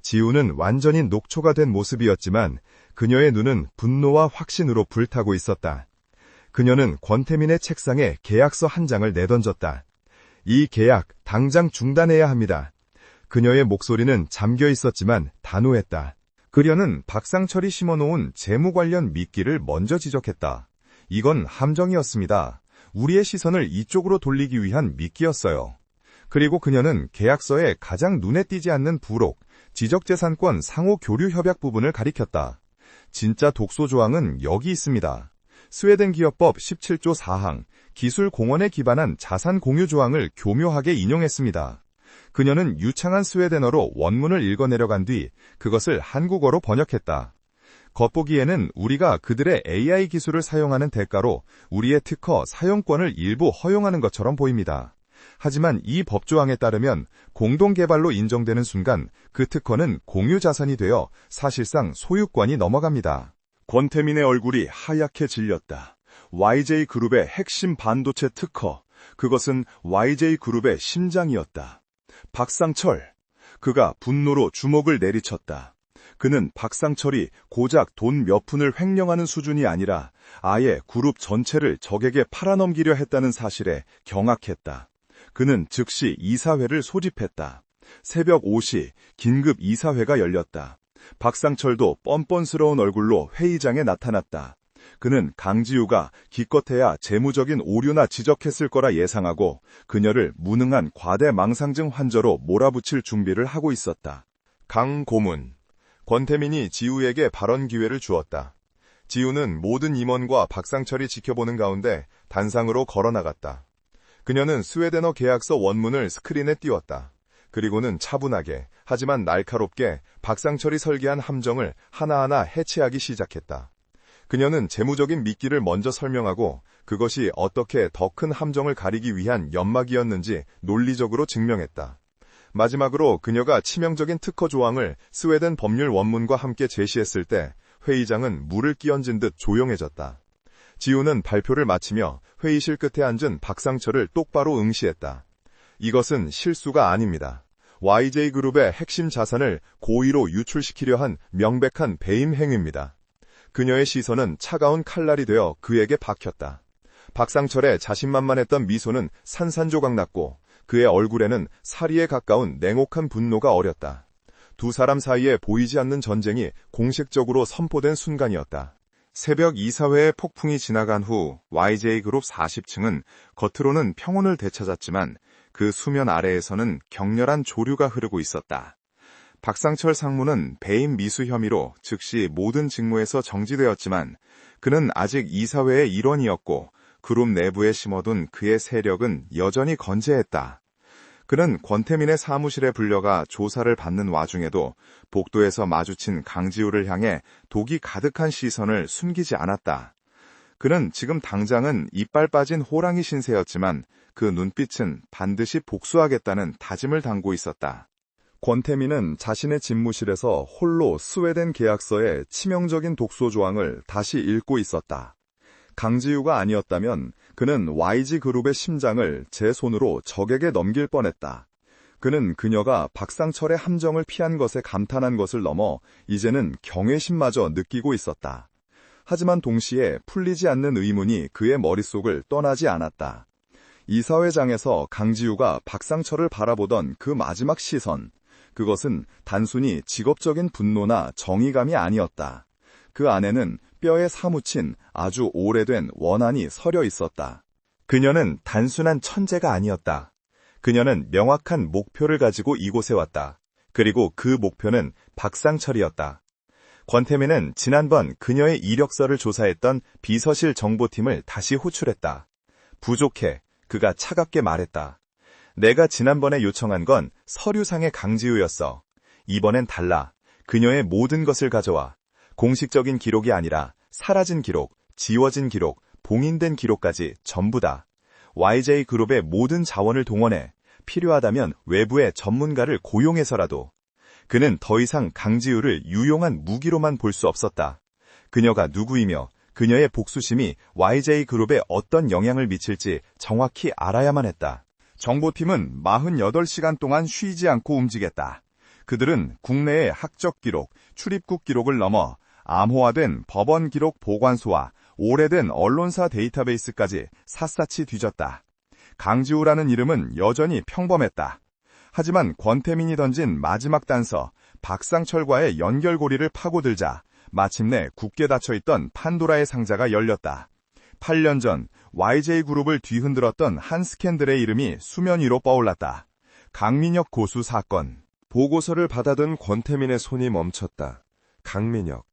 지우는 완전히 녹초가 된 모습이었지만 그녀의 눈은 분노와 확신으로 불타고 있었다. 그녀는 권태민의 책상에 계약서 한 장을 내던졌다. 이 계약 당장 중단해야 합니다. 그녀의 목소리는 잠겨 있었지만 단호했다. 그녀는 박상철이 심어놓은 재무 관련 미끼를 먼저 지적했다. 이건 함정이었습니다. 우리의 시선을 이쪽으로 돌리기 위한 미끼였어요. 그리고 그녀는 계약서에 가장 눈에 띄지 않는 부록, 지적재산권 상호 교류 협약 부분을 가리켰다. 진짜 독소 조항은 여기 있습니다. 스웨덴 기업법 17조 4항, 기술 공헌에 기반한 자산 공유 조항을 교묘하게 인용했습니다. 그녀는 유창한 스웨덴어로 원문을 읽어내려간 뒤 그것을 한국어로 번역했다. 겉보기에는 우리가 그들의 AI 기술을 사용하는 대가로 우리의 특허 사용권을 일부 허용하는 것처럼 보입니다. 하지만 이 법조항에 따르면 공동개발로 인정되는 순간 그 특허는 공유자산이 되어 사실상 소유권이 넘어갑니다. 권태민의 얼굴이 하얗게 질렸다. YJ그룹의 핵심 반도체 특허, 그것은 YJ그룹의 심장이었다. 박상철. 그가 분노로 주먹을 내리쳤다. 그는 박상철이 고작 돈 몇 푼을 횡령하는 수준이 아니라 아예 그룹 전체를 적에게 팔아넘기려 했다는 사실에 경악했다. 그는 즉시 이사회를 소집했다. 새벽 5시 긴급 이사회가 열렸다. 박상철도 뻔뻔스러운 얼굴로 회의장에 나타났다. 그는 강지우가 기껏해야 재무적인 오류나 지적했을 거라 예상하고 그녀를 무능한 과대망상증 환자로 몰아붙일 준비를 하고 있었다. 강 고문. 권태민이 지우에게 발언 기회를 주었다. 지우는 모든 임원과 박상철이 지켜보는 가운데 단상으로 걸어나갔다. 그녀는 스웨덴어 계약서 원문을 스크린에 띄웠다. 그리고는 차분하게, 하지만 날카롭게 박상철이 설계한 함정을 하나하나 해체하기 시작했다. 그녀는 재무적인 미끼를 먼저 설명하고 그것이 어떻게 더 큰 함정을 가리기 위한 연막이었는지 논리적으로 증명했다. 마지막으로 그녀가 치명적인 특허 조항을 스웨덴 법률 원문과 함께 제시했을 때 회의장은 물을 끼얹은 듯 조용해졌다. 지우는 발표를 마치며 회의실 끝에 앉은 박상철을 똑바로 응시했다. 이것은 실수가 아닙니다. YJ그룹의 핵심 자산을 고의로 유출시키려 한 명백한 배임 행위입니다. 그녀의 시선은 차가운 칼날이 되어 그에게 박혔다. 박상철의 자신만만했던 미소는 산산조각 났고 그의 얼굴에는 사리에 가까운 냉혹한 분노가 어렸다. 두 사람 사이에 보이지 않는 전쟁이 공식적으로 선포된 순간이었다. 새벽 이사회의 폭풍이 지나간 후 YJ그룹 40층은 겉으로는 평온을 되찾았지만 그 수면 아래에서는 격렬한 조류가 흐르고 있었다. 박상철 상무는 배임 미수 혐의로 즉시 모든 직무에서 정지되었지만 그는 아직 이사회의 일원이었고 그룹 내부에 심어둔 그의 세력은 여전히 건재했다. 그는 권태민의 사무실에 불려가 조사를 받는 와중에도 복도에서 마주친 강지우를 향해 독이 가득한 시선을 숨기지 않았다. 그는 지금 당장은 이빨 빠진 호랑이 신세였지만 그 눈빛은 반드시 복수하겠다는 다짐을 담고 있었다. 권태민은 자신의 집무실에서 홀로 스웨덴 계약서의 치명적인 독소 조항을 다시 읽고 있었다. 강지우가 아니었다면 그는 YG그룹의 심장을 제 손으로 적에게 넘길 뻔했다. 그는 그녀가 박상철의 함정을 피한 것에 감탄한 것을 넘어 이제는 경외심마저 느끼고 있었다. 하지만 동시에 풀리지 않는 의문이 그의 머릿속을 떠나지 않았다. 이사회장에서 강지우가 박상철을 바라보던 그 마지막 시선, 그것은 단순히 직업적인 분노나 정의감이 아니었다. 그 안에는 뼈에 사무친 아주 오래된 원한이 서려 있었다. 그녀는 단순한 천재가 아니었다. 그녀는 명확한 목표를 가지고 이곳에 왔다. 그리고 그 목표는 박상철이었다. 권태민은 지난번 그녀의 이력서를 조사했던 비서실 정보팀을 다시 호출했다. 부족해. 그가 차갑게 말했다. 내가 지난번에 요청한 건 서류상의 강지우였어. 이번엔 달라. 그녀의 모든 것을 가져와. 공식적인 기록이 아니라 사라진 기록, 지워진 기록, 봉인된 기록까지 전부 다. YJ그룹의 모든 자원을 동원해 필요하다면 외부의 전문가를 고용해서라도. 그는 더 이상 강지우를 유용한 무기로만 볼 수 없었다. 그녀가 누구이며 그녀의 복수심이 YJ그룹에 어떤 영향을 미칠지 정확히 알아야만 했다. 정보팀은 48시간 동안 쉬지 않고 움직였다. 그들은 국내의 학적 기록, 출입국 기록을 넘어 암호화된 법원 기록 보관소와 오래된 언론사 데이터베이스까지 샅샅이 뒤졌다. 강지우라는 이름은 여전히 평범했다. 하지만 권태민이 던진 마지막 단서, 박상철과의 연결고리를 파고들자 마침내 굳게 닫혀있던 판도라의 상자가 열렸다. 8년 전 YJ그룹을 뒤흔들었던 한 스캔들의 이름이 수면 위로 떠올랐다. 강민혁 고수 사건. 보고서를 받아든 권태민의 손이 멈췄다. 강민혁.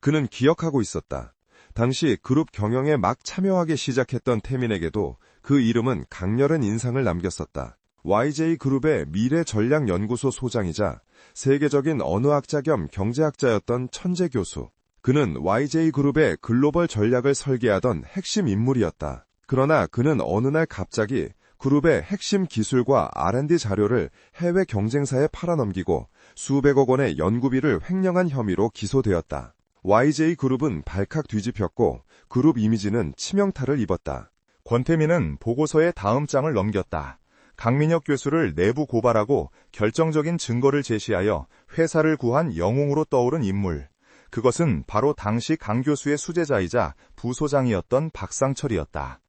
그는 기억하고 있었다. 당시 그룹 경영에 막 참여하기 시작했던 태민에게도 그 이름은 강렬한 인상을 남겼었다. YJ그룹의 미래전략연구소 소장이자 세계적인 언어학자 겸 경제학자였던 천재 교수. 그는 YJ그룹의 글로벌 전략을 설계하던 핵심 인물이었다. 그러나 그는 어느 날 갑자기 그룹의 핵심 기술과 R&D 자료를 해외 경쟁사에 팔아넘기고 수백억 원의 연구비를 횡령한 혐의로 기소되었다. YJ그룹은 발칵 뒤집혔고 그룹 이미지는 치명타를 입었다. 권태민은 보고서의 다음 장을 넘겼다. 강민혁 교수를 내부 고발하고 결정적인 증거를 제시하여 회사를 구한 영웅으로 떠오른 인물. 그것은 바로 당시 강 교수의 수제자이자 부소장이었던 박상철이었다.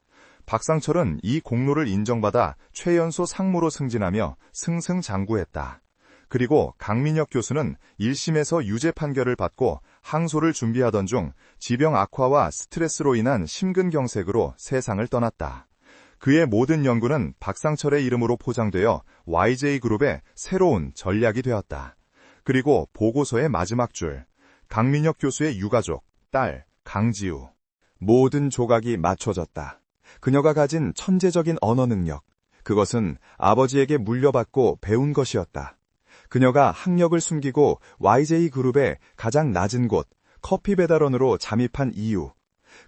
박상철은 이 공로를 인정받아 최연소 상무로 승진하며 승승장구했다. 그리고 강민혁 교수는 1심에서 유죄 판결을 받고 항소를 준비하던 중 지병 악화와 스트레스로 인한 심근경색으로 세상을 떠났다. 그의 모든 연구는 박상철의 이름으로 포장되어 YJ그룹의 새로운 전략이 되었다. 그리고 보고서의 마지막 줄, 강민혁 교수의 유가족, 딸 강지우. 모든 조각이 맞춰졌다. 그녀가 가진 천재적인 언어 능력, 그것은 아버지에게 물려받고 배운 것이었다. 그녀가 학력을 숨기고 YJ그룹의 가장 낮은 곳, 커피 배달원으로 잠입한 이유,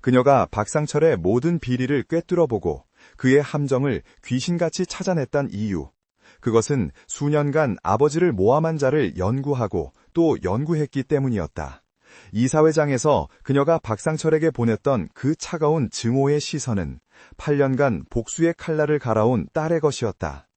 그녀가 박상철의 모든 비리를 꿰뚫어보고 그의 함정을 귀신같이 찾아냈던 이유, 그것은 수년간 아버지를 모함한 자를 연구하고 또 연구했기 때문이었다. 이사회장에서 그녀가 박상철에게 보냈던 그 차가운 증오의 시선은 8년간 복수의 칼날을 갈아온 딸의 것이었다.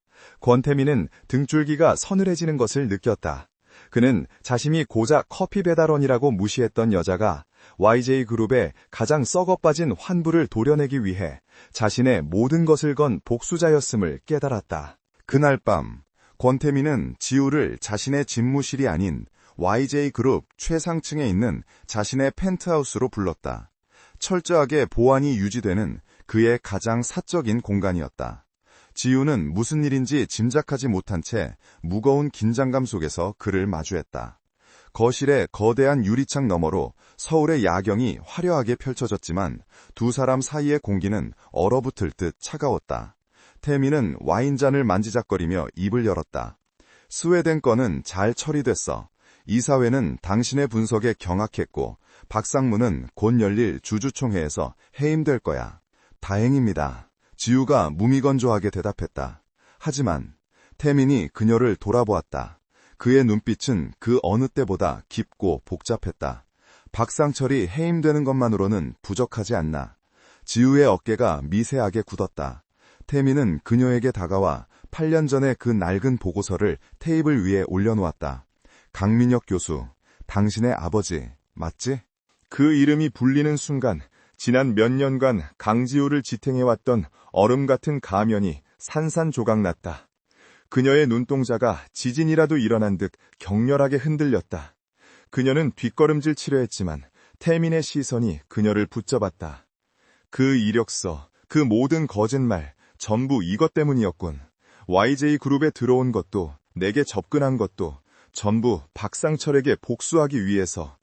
권태민은 등줄기가 서늘해지는 것을 느꼈다. 그는 자신이 고작 커피 배달원이라고 무시했던 여자가 YJ그룹의 가장 썩어빠진 환부를 도려내기 위해 자신의 모든 것을 건 복수자였음을 깨달았다. 그날 밤, 권태민은 지우를 자신의 집무실이 아닌 YJ그룹 최상층에 있는 자신의 펜트하우스로 불렀다. 철저하게 보안이 유지되는 그의 가장 사적인 공간이었다. 지우는 무슨 일인지 짐작하지 못한 채 무거운 긴장감 속에서 그를 마주했다. 거실의 거대한 유리창 너머로 서울의 야경이 화려하게 펼쳐졌지만 두 사람 사이의 공기는 얼어붙을 듯 차가웠다. 태민은 와인잔을 만지작거리며 입을 열었다. 스웨덴 건은 잘 처리됐어. 이사회는 당신의 분석에 경악했고 박상무는 곧 열릴 주주총회에서 해임될 거야. 다행입니다. 지우가 무미건조하게 대답했다. 하지만 태민이 그녀를 돌아보았다. 그의 눈빛은 그 어느 때보다 깊고 복잡했다. 박상철이 해임되는 것만으로는 부족하지 않나. 지우의 어깨가 미세하게 굳었다. 태민은 그녀에게 다가와 8년 전의 그 낡은 보고서를 테이블 위에 올려놓았다. 강민혁 교수, 당신의 아버지, 맞지? 그 이름이 불리는 순간 지난 몇 년간 강지우를 지탱해왔던 얼음 같은 가면이 산산조각났다. 그녀의 눈동자가 지진이라도 일어난 듯 격렬하게 흔들렸다. 그녀는 뒷걸음질 치려 했지만 태민의 시선이 그녀를 붙잡았다. 그 이력서, 그 모든 거짓말, 전부 이것 때문이었군. YJ그룹에 들어온 것도, 내게 접근한 것도 전부 박상철에게 복수하기 위해서.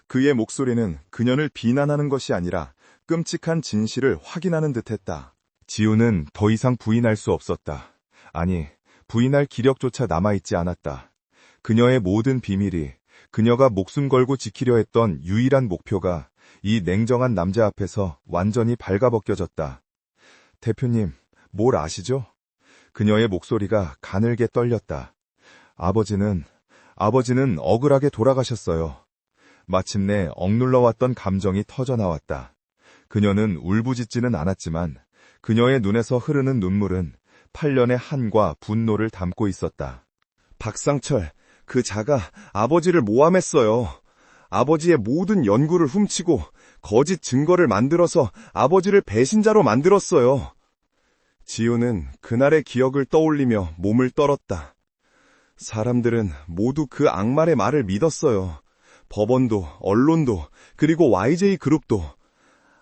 그의 목소리는 그녀를 비난하는 것이 아니라 끔찍한 진실을 확인하는 듯했다. 지우는 더 이상 부인할 수 없었다. 아니, 부인할 기력조차 남아있지 않았다. 그녀의 모든 비밀이, 그녀가 목숨 걸고 지키려 했던 유일한 목표가 이 냉정한 남자 앞에서 완전히 발가벗겨졌다. 대표님, 뭘 아시죠? 그녀의 목소리가 가늘게 떨렸다. 아버지는 억울하게 돌아가셨어요. 마침내 억눌러왔던 감정이 터져나왔다. 그녀는 울부짖지는 않았지만 그녀의 눈에서 흐르는 눈물은 8년의 한과 분노를 담고 있었다. 박상철, 그 자가 아버지를 모함했어요. 아버지의 모든 연구를 훔치고 거짓 증거를 만들어서 아버지를 배신자로 만들었어요. 지우는 그날의 기억을 떠올리며 몸을 떨었다. 사람들은 모두 그 악말의 말을 믿었어요. 법원도, 언론도, 그리고 YJ그룹도.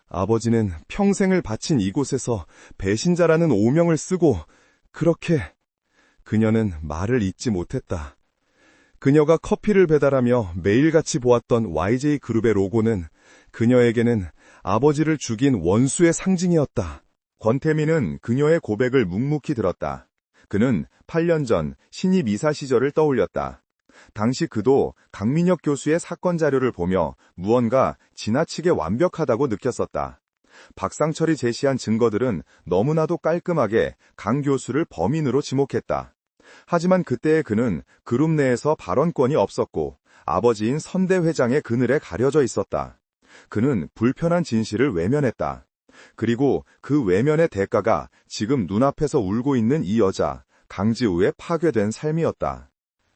아버지는 평생을 바친 이곳에서 배신자라는 오명을 쓰고 그렇게. 그녀는 말을 잇지 못했다. 그녀가 커피를 배달하며 매일같이 보았던 YJ그룹의 로고는 그녀에게는 아버지를 죽인 원수의 상징이었다. 권태민은 그녀의 고백을 묵묵히 들었다. 그는 8년 전 신입 이사 시절을 떠올렸다. 당시 그도 강민혁 교수의 사건 자료를 보며 무언가 지나치게 완벽하다고 느꼈었다. 박상철이 제시한 증거들은 너무나도 깔끔하게 강 교수를 범인으로 지목했다. 하지만 그때의 그는 그룹 내에서 발언권이 없었고 아버지인 선대 회장의 그늘에 가려져 있었다. 그는 불편한 진실을 외면했다. 그리고 그 외면의 대가가 지금 눈앞에서 울고 있는 이 여자, 강지우의 파괴된 삶이었다.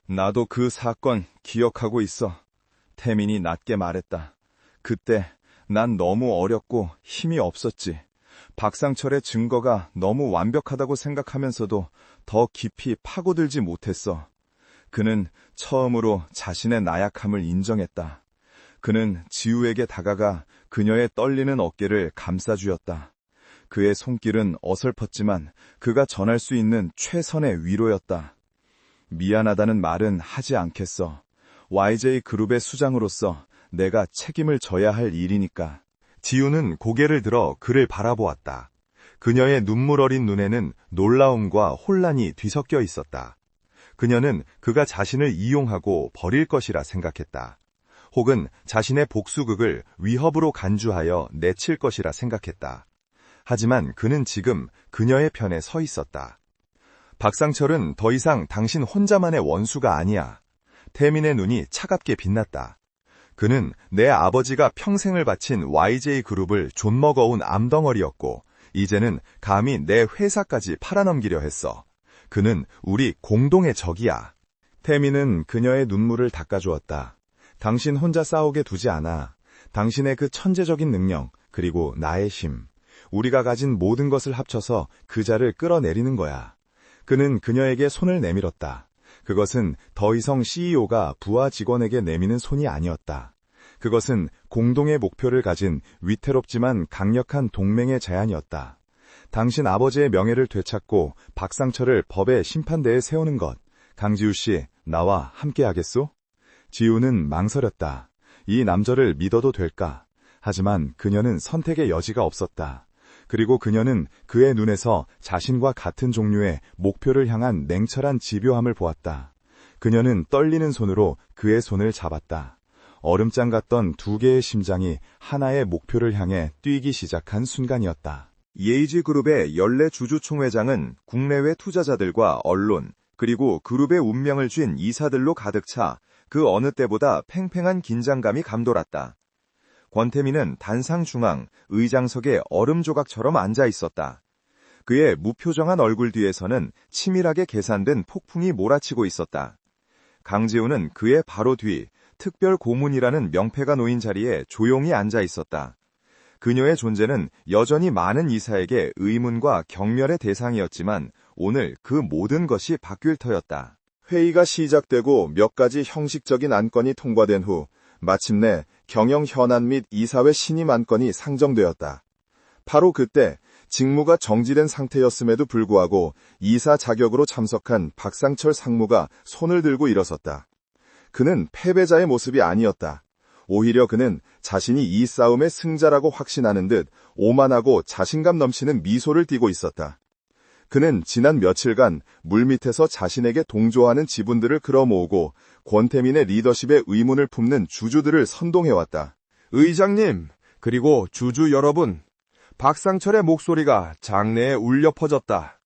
나도 그 사건 기억하고 있어. 태민이 낮게 말했다. 그때 난 너무 어렸고 힘이 없었지. 박상철의 증거가 너무 완벽하다고 생각하면서도 더 깊이 파고들지 못했어. 그는 처음으로 자신의 나약함을 인정했다. 그는 지우에게 다가가 그녀의 떨리는 어깨를 감싸주었다. 그의 손길은 어설펐지만 그가 전할 수 있는 최선의 위로였다. 미안하다는 말은 하지 않겠어. YJ그룹의 수장으로서 내가 책임을 져야 할 일이니까. 지우는 고개를 들어 그를 바라보았다. 그녀의 눈물 어린 눈에는 놀라움과 혼란이 뒤섞여 있었다. 그녀는 그가 자신을 이용하고 버릴 것이라 생각했다. 혹은 자신의 복수극을 위협으로 간주하여 내칠 것이라 생각했다. 하지만 그는 지금 그녀의 편에 서 있었다. 박상철은 더 이상 당신 혼자만의 원수가 아니야. 태민의 눈이 차갑게 빛났다. 그는 내 아버지가 평생을 바친 YJ그룹을 존먹어온 암덩어리였고 이제는 감히 내 회사까지 팔아넘기려 했어. 그는 우리 공동의 적이야. 태민은 그녀의 눈물을 닦아주었다. 당신 혼자 싸우게 두지 않아. 당신의 그 천재적인 능력, 그리고 나의 힘. 우리가 가진 모든 것을 합쳐서 그자를 끌어내리는 거야. 그는 그녀에게 손을 내밀었다. 그것은 더 이상 CEO가 부하 직원에게 내미는 손이 아니었다. 그것은 공동의 목표를 가진 위태롭지만 강력한 동맹의 제안이었다. 당신 아버지의 명예를 되찾고 박상철을 법의 심판대에 세우는 것. 강지우 씨, 나와 함께 하겠소? 지우는 망설였다. 이 남자를 믿어도 될까? 하지만 그녀는 선택의 여지가 없었다. 그리고 그녀는 그의 눈에서 자신과 같은 종류의 목표를 향한 냉철한 집요함을 보았다. 그녀는 떨리는 손으로 그의 손을 잡았다. 얼음장 같던 두 개의 심장이 하나의 목표를 향해 뛰기 시작한 순간이었다. 예이지그룹의 연례 주주총회장은 국내외 투자자들과 언론, 그리고 그룹의 운명을 쥔 이사들로 가득 차 그 어느 때보다 팽팽한 긴장감이 감돌았다. 권태민은 단상 중앙 의장석에 얼음 조각처럼 앉아 있었다. 그의 무표정한 얼굴 뒤에서는 치밀하게 계산된 폭풍이 몰아치고 있었다. 강지우는 그의 바로 뒤 특별 고문이라는 명패가 놓인 자리에 조용히 앉아 있었다. 그녀의 존재는 여전히 많은 이사에게 의문과 경멸의 대상이었지만 오늘 그 모든 것이 바뀔 터였다. 회의가 시작되고 몇 가지 형식적인 안건이 통과된 후 마침내 경영 현안 및 이사회 신임 안건이 상정되었다. 바로 그때 직무가 정지된 상태였음에도 불구하고 이사 자격으로 참석한 박상철 상무가 손을 들고 일어섰다. 그는 패배자의 모습이 아니었다. 오히려 그는 자신이 이 싸움의 승자라고 확신하는 듯 오만하고 자신감 넘치는 미소를 띠고 있었다. 그는 지난 며칠간 물밑에서 자신에게 동조하는 지분들을 끌어모으고 권태민의 리더십에 의문을 품는 주주들을 선동해왔다. 의장님, 그리고 주주 여러분, 박상철의 목소리가 장내에 울려 퍼졌다.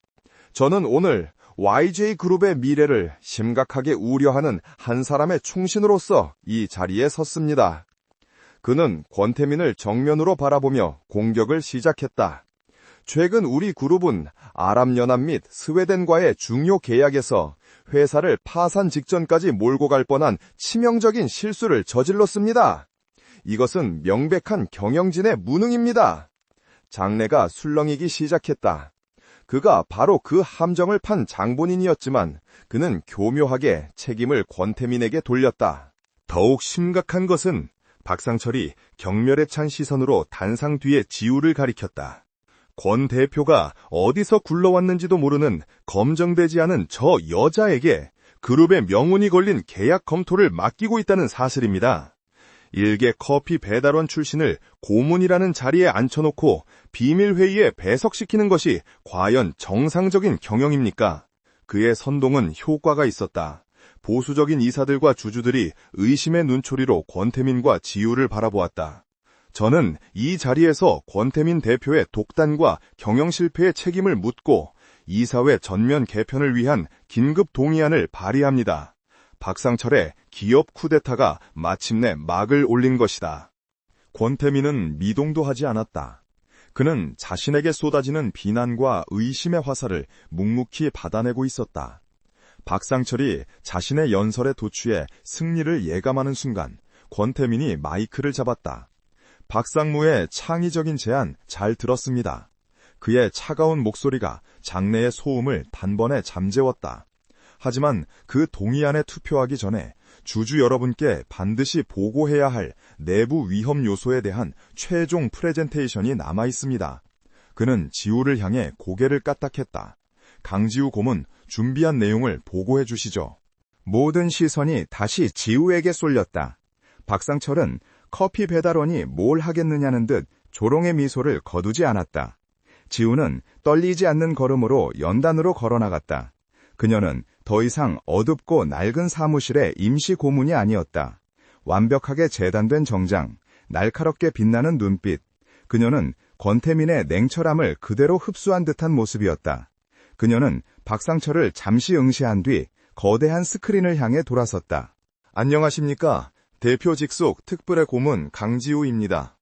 저는 오늘 YJ그룹의 미래를 심각하게 우려하는 한 사람의 충신으로서 이 자리에 섰습니다. 그는 권태민을 정면으로 바라보며 공격을 시작했다. 최근 우리 그룹은 아랍연합 및 스웨덴과의 중요 계약에서 회사를 파산 직전까지 몰고 갈 뻔한 치명적인 실수를 저질렀습니다. 이것은 명백한 경영진의 무능입니다. 장내가 술렁이기 시작했다. 그가 바로 그 함정을 판 장본인이었지만 그는 교묘하게 책임을 권태민에게 돌렸다. 더욱 심각한 것은 박상철이 경멸에 찬 시선으로 단상 뒤에 지우를 가리켰다. 권 대표가 어디서 굴러왔는지도 모르는 검증되지 않은 저 여자에게 그룹의 명운이 걸린 계약 검토를 맡기고 있다는 사실입니다. 일개 커피 배달원 출신을 고문이라는 자리에 앉혀놓고 비밀회의에 배석시키는 것이 과연 정상적인 경영입니까? 그의 선동은 효과가 있었다. 보수적인 이사들과 주주들이 의심의 눈초리로 권태민과 지우를 바라보았다. 저는 이 자리에서 권태민 대표의 독단과 경영 실패의 책임을 묻고 이사회 전면 개편을 위한 긴급 동의안을 발의합니다. 박상철의 기업 쿠데타가 마침내 막을 올린 것이다. 권태민은 미동도 하지 않았다. 그는 자신에게 쏟아지는 비난과 의심의 화살을 묵묵히 받아내고 있었다. 박상철이 자신의 연설에 도취해 승리를 예감하는 순간 권태민이 마이크를 잡았다. 박상무의 창의적인 제안 잘 들었습니다. 그의 차가운 목소리가 장내의 소음을 단번에 잠재웠다. 하지만 그 동의안에 투표하기 전에 주주 여러분께 반드시 보고해야 할 내부 위험 요소에 대한 최종 프레젠테이션이 남아 있습니다. 그는 지우를 향해 고개를 까딱했다. 강지우 고문, 준비한 내용을 보고해 주시죠. 모든 시선이 다시 지우에게 쏠렸다. 박상철은 커피 배달원이 뭘 하겠느냐는 듯 조롱의 미소를 거두지 않았다. 지우는 떨리지 않는 걸음으로 연단으로 걸어나갔다. 그녀는 더 이상 어둡고 낡은 사무실의 임시 고문이 아니었다. 완벽하게 재단된 정장, 날카롭게 빛나는 눈빛. 그녀는 권태민의 냉철함을 그대로 흡수한 듯한 모습이었다. 그녀는 박상철을 잠시 응시한 뒤 거대한 스크린을 향해 돌아섰다. 안녕하십니까. 대표 직속 특불의 고문 강지우입니다.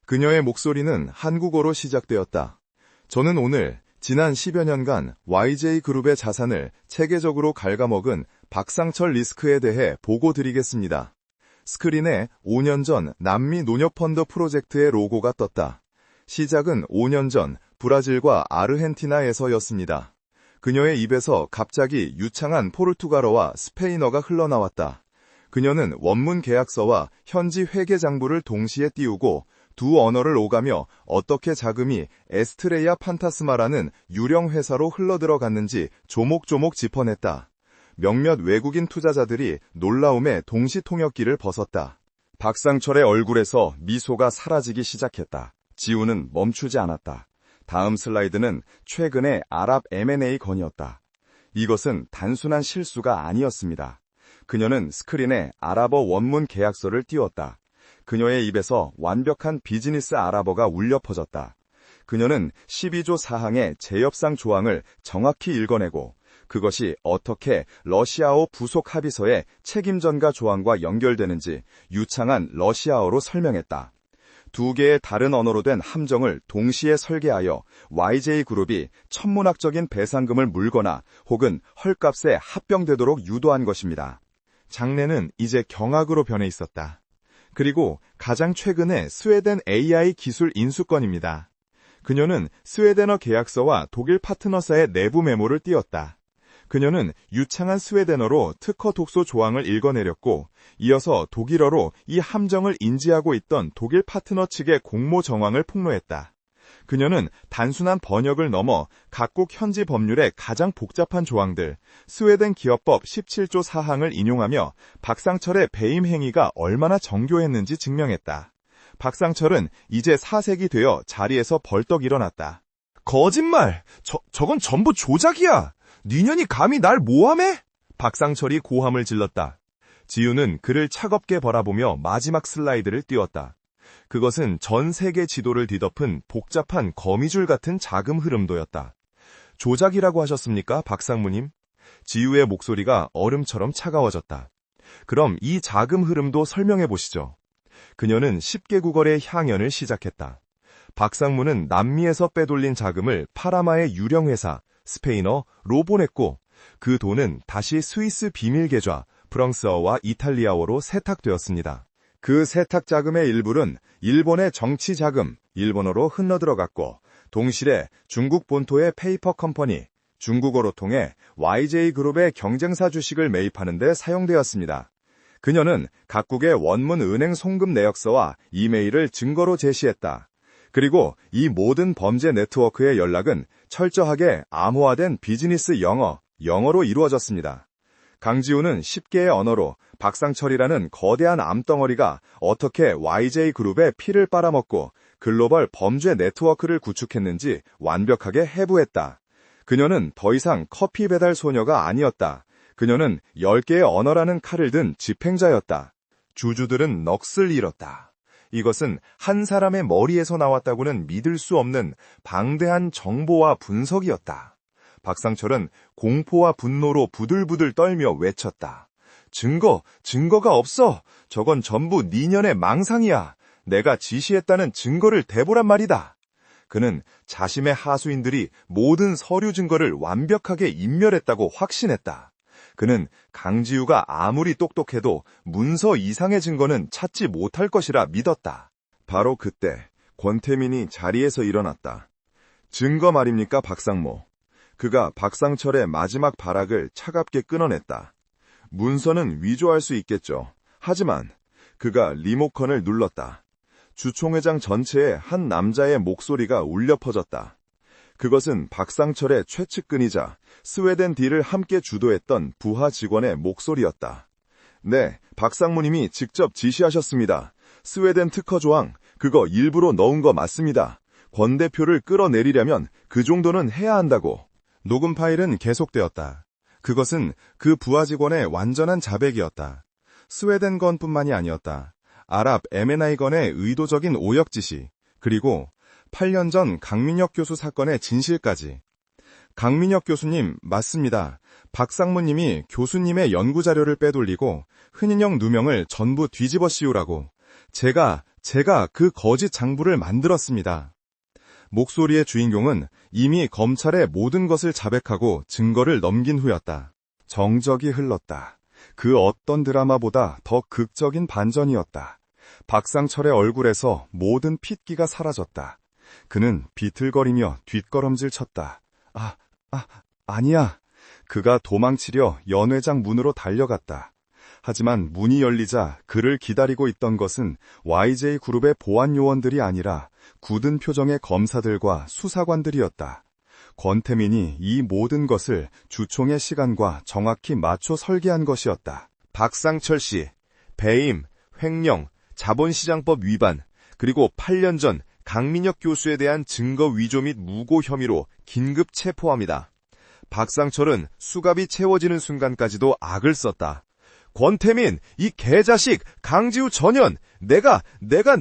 그녀의 목소리는 한국어로 시작되었다. 저는 오늘 지난 10여 년간 YJ그룹의 자산을 체계적으로 갉아먹은 박상철 리스크에 대해 보고 드리겠습니다. 스크린에 5년 전 남미 노녀펀드 프로젝트의 로고가 떴다. 시작은 5년 전 브라질과 아르헨티나에서였습니다. 그녀의 입에서 갑자기 유창한 포르투갈어와 스페인어가 흘러나왔다. 그녀는 원문 계약서와 현지 회계 장부를 동시에 띄우고 두 언어를 오가며 어떻게 자금이 에스트레이아 판타스마라는 유령 회사로 흘러들어갔는지 조목조목 짚어냈다. 몇몇 외국인 투자자들이 놀라움에 동시통역기를 벗었다. 박상철의 얼굴에서 미소가 사라지기 시작했다. 지우는 멈추지 않았다. 다음 슬라이드는 최근의 아랍 M&A 건이었다. 이것은 단순한 실수가 아니었습니다. 그녀는 스크린에 아랍어 원문 계약서를 띄웠다. 그녀의 입에서 완벽한 비즈니스 아랍어가 울려 퍼졌다. 그녀는 12조 사항의 재협상 조항을 정확히 읽어내고 그것이 어떻게 러시아어 부속 합의서의 책임전가 조항과 연결되는지 유창한 러시아어로 설명했다. 두 개의 다른 언어로 된 함정을 동시에 설계하여 YJ그룹이 천문학적인 배상금을 물거나 혹은 헐값에 합병되도록 유도한 것입니다. 장래는 이제 경악으로 변해 있었다. 그리고 가장 최근에 스웨덴 AI 기술 인수건입니다. 그녀는 스웨덴어 계약서와 독일 파트너사의 내부 메모를 띄웠다. 그녀는 유창한 스웨덴어로 특허 독소 조항을 읽어내렸고 이어서 독일어로 이 함정을 인지하고 있던 독일 파트너 측의 공모 정황을 폭로했다. 그녀는 단순한 번역을 넘어 각국 현지 법률의 가장 복잡한 조항들, 스웨덴 기업법 17조 사항을 인용하며 박상철의 배임 행위가 얼마나 정교했는지 증명했다. 박상철은 이제 사색이 되어 자리에서 벌떡 일어났다. 거짓말! 저건 전부 조작이야! 니년이 감히 날 모함해? 박상철이 고함을 질렀다. 지우는 그를 차갑게 바라보며 마지막 슬라이드를 띄웠다. 그것은 전 세계 지도를 뒤덮은 복잡한 거미줄 같은 자금 흐름도였다. 조작이라고 하셨습니까, 박상무님? 지우의 목소리가 얼음처럼 차가워졌다. 그럼 이 자금 흐름도 설명해 보시죠. 그녀는 10개국어의 향연을 시작했다. 박상무는 남미에서 빼돌린 자금을 파라마의 유령 회사, 스페인어 로보냈고 그 돈은 다시 스위스 비밀 계좌, 프랑스어와 이탈리아어로 세탁되었습니다. 그 세탁 자금의 일부는 일본의 정치 자금, 일본어로 흘러들어갔고 동시에 중국 본토의 페이퍼 컴퍼니, 중국어로 통해 YJ그룹의 경쟁사 주식을 매입하는 데 사용되었습니다. 그녀는 각국의 원문 은행 송금 내역서와 이메일을 증거로 제시했다. 그리고 이 모든 범죄 네트워크의 연락은 철저하게 암호화된 비즈니스 영어로 이루어졌습니다. 강지우는 10개의 언어로 박상철이라는 거대한 암덩어리가 어떻게 YJ그룹의 피를 빨아먹고 글로벌 범죄 네트워크를 구축했는지 완벽하게 해부했다. 그녀는 더 이상 커피 배달 소녀가 아니었다. 그녀는 10개의 언어라는 칼을 든 집행자였다. 주주들은 넋을 잃었다. 이것은 한 사람의 머리에서 나왔다고는 믿을 수 없는 방대한 정보와 분석이었다. 박상철은 공포와 분노로 부들부들 떨며 외쳤다. 증거가 없어. 저건 전부 니년의 망상이야. 내가 지시했다는 증거를 대보란 말이다. 그는 자신의 하수인들이 모든 서류 증거를 완벽하게 인멸했다고 확신했다. 그는 강지우가 아무리 똑똑해도 문서 이상의 증거는 찾지 못할 것이라 믿었다. 바로 그때 권태민이 자리에서 일어났다. 증거 말입니까, 박상모? 그가 박상철의 마지막 발악을 차갑게 끊어냈다. 문서는 위조할 수 있겠죠. 하지만 그가 리모컨을 눌렀다. 주총회장 전체에 한 남자의 목소리가 울려 퍼졌다. 그것은 박상철의 최측근이자 스웨덴 딜을 함께 주도했던 부하 직원의 목소리였다. 네, 박상무님이 직접 지시하셨습니다. 스웨덴 특허 조항, 그거 일부러 넣은 거 맞습니다. 권 대표를 끌어내리려면 그 정도는 해야 한다고. 녹음 파일은 계속되었다. 그것은 그 부하 직원의 완전한 자백이었다. 스웨덴건뿐만이 아니었다. 아랍 M&I건의 의도적인 오역 지시, 그리고 8년 전 강민혁 교수 사건의 진실까지. 강민혁 교수님, 맞습니다. 박상무님이 교수님의 연구자료를 빼돌리고 흔인형 누명을 전부 뒤집어 씌우라고. 제가 그 거짓 장부를 만들었습니다. 목소리의 주인공은 이미 검찰의 모든 것을 자백하고 증거를 넘긴 후였다. 정적이 흘렀다. 그 어떤 드라마보다 더 극적인 반전이었다. 박상철의 얼굴에서 모든 핏기가 사라졌다. 그는 비틀거리며 뒷걸음질 쳤다. 아니야. 그가 도망치려 연회장 문으로 달려갔다. 하지만 문이 열리자 그를 기다리고 있던 것은 YJ그룹의 보안 요원들이 아니라 굳은 표정의 검사들과 수사관들이었다. 권태민이 이 모든 것을 주총의 시간과 정확히 맞춰 설계한 것이었다. 박상철 씨, 배임, 횡령, 자본시장법 위반, 그리고 8년 전 강민혁 교수에 대한 증거 위조 및 무고 혐의로 긴급 체포합니다. 박상철은 수갑이 채워지는 순간까지도 악을 썼다. 권태민, 이 개자식, 강지우 전현, 내가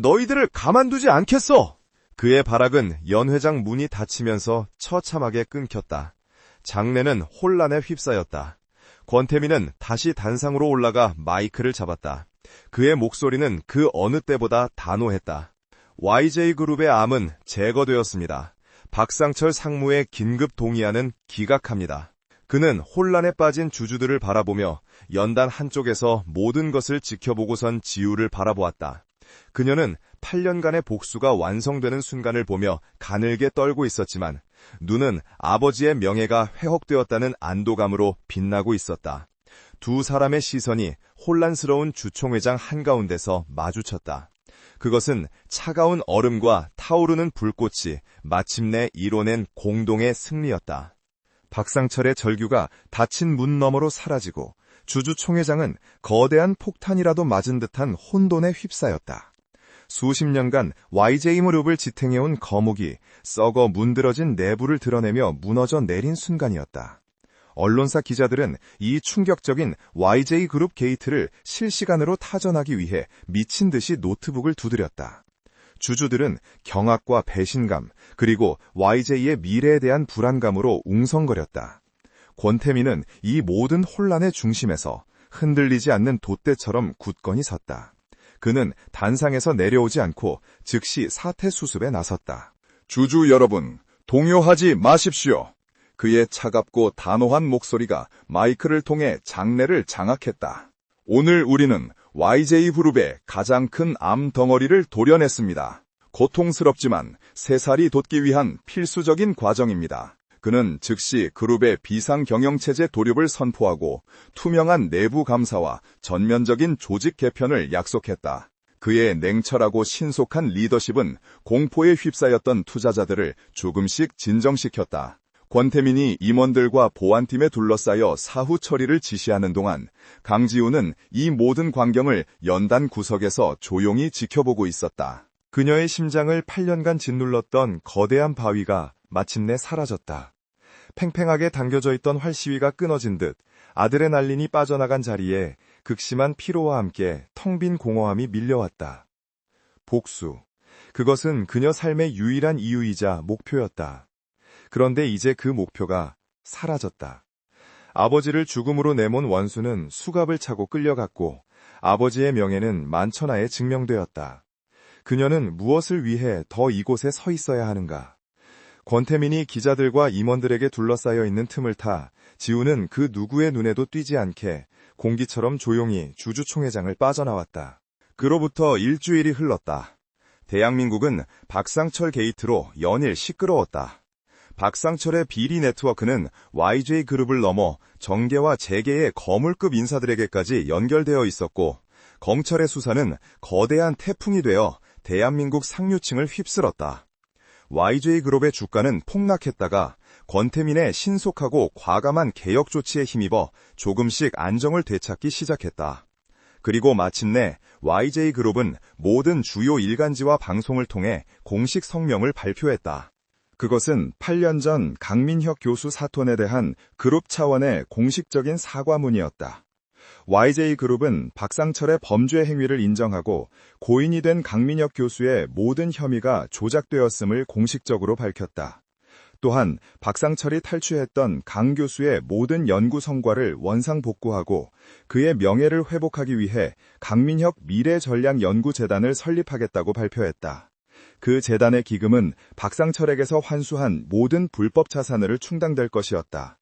너희들을 가만두지 않겠어! 그의 발악은 연회장 문이 닫히면서 처참하게 끊겼다. 장내는 혼란에 휩싸였다. 권태민은 다시 단상으로 올라가 마이크를 잡았다. 그의 목소리는 그 어느 때보다 단호했다. YJ그룹의 암은 제거되었습니다. 박상철 상무의 긴급 동의안은 기각합니다. 그는 혼란에 빠진 주주들을 바라보며 연단 한쪽에서 모든 것을 지켜보고선 지우를 바라보았다. 그녀는 8년간의 복수가 완성되는 순간을 보며 가늘게 떨고 있었지만 눈은 아버지의 명예가 회복되었다는 안도감으로 빛나고 있었다. 두 사람의 시선이 혼란스러운 주총회장 한가운데서 마주쳤다. 그것은 차가운 얼음과 타오르는 불꽃이 마침내 이뤄낸 공동의 승리였다. 박상철의 절규가 닫힌 문 너머로 사라지고 주주총회장은 거대한 폭탄이라도 맞은 듯한 혼돈에 휩싸였다. 수십 년간 YJ그룹을 지탱해온 거목이 썩어 문드러진 내부를 드러내며 무너져 내린 순간이었다. 언론사 기자들은 이 충격적인 YJ그룹 게이트를 실시간으로 타전하기 위해 미친 듯이 노트북을 두드렸다. 주주들은 경악과 배신감, 그리고 YJ의 미래에 대한 불안감으로 웅성거렸다. 권태민은 이 모든 혼란의 중심에서 흔들리지 않는 돛대처럼 굳건히 섰다. 그는 단상에서 내려오지 않고 즉시 사태 수습에 나섰다. 주주 여러분, 동요하지 마십시오. 그의 차갑고 단호한 목소리가 마이크를 통해 장내를 장악했다. 오늘 우리는 YJ그룹의 가장 큰 암 덩어리를 도려냈습니다. 고통스럽지만 새살이 돋기 위한 필수적인 과정입니다. 그는 즉시 그룹의 비상경영체제 도입을 선포하고 투명한 내부 감사와 전면적인 조직 개편을 약속했다. 그의 냉철하고 신속한 리더십은 공포에 휩싸였던 투자자들을 조금씩 진정시켰다. 권태민이 임원들과 보안팀에 둘러싸여 사후 처리를 지시하는 동안 강지우는 이 모든 광경을 연단 구석에서 조용히 지켜보고 있었다. 그녀의 심장을 8년간 짓눌렀던 거대한 바위가 마침내 사라졌다. 팽팽하게 당겨져 있던 활시위가 끊어진 듯 아드레날린이 빠져나간 자리에 극심한 피로와 함께 텅 빈 공허함이 밀려왔다. 복수. 그것은 그녀 삶의 유일한 이유이자 목표였다. 그런데 이제 그 목표가 사라졌다. 아버지를 죽음으로 내몬 원수는 수갑을 차고 끌려갔고 아버지의 명예는 만천하에 증명되었다. 그녀는 무엇을 위해 더 이곳에 서 있어야 하는가? 권태민이 기자들과 임원들에게 둘러싸여 있는 틈을 타 지우는 그 누구의 눈에도 띄지 않게 공기처럼 조용히 주주총회장을 빠져나왔다. 그로부터 일주일이 흘렀다. 대한민국은 박상철 게이트로 연일 시끄러웠다. 박상철의 비리 네트워크는 YJ그룹을 넘어 정계와 재계의 거물급 인사들에게까지 연결되어 있었고 검찰의 수사는 거대한 태풍이 되어 대한민국 상류층을 휩쓸었다. YJ그룹의 주가는 폭락했다가 권태민의 신속하고 과감한 개혁 조치에 힘입어 조금씩 안정을 되찾기 시작했다. 그리고 마침내 YJ그룹은 모든 주요 일간지와 방송을 통해 공식 성명을 발표했다. 그것은 8년 전 강민혁 교수 사건에 대한 그룹 차원의 공식적인 사과문이었다. YJ그룹은 박상철의 범죄 행위를 인정하고 고인이 된 강민혁 교수의 모든 혐의가 조작되었음을 공식적으로 밝혔다. 또한 박상철이 탈취했던 강 교수의 모든 연구 성과를 원상복구하고 그의 명예를 회복하기 위해 강민혁 미래전략연구재단을 설립하겠다고 발표했다. 그 재단의 기금은 박상철에게서 환수한 모든 불법 자산으로 충당될 것이었다.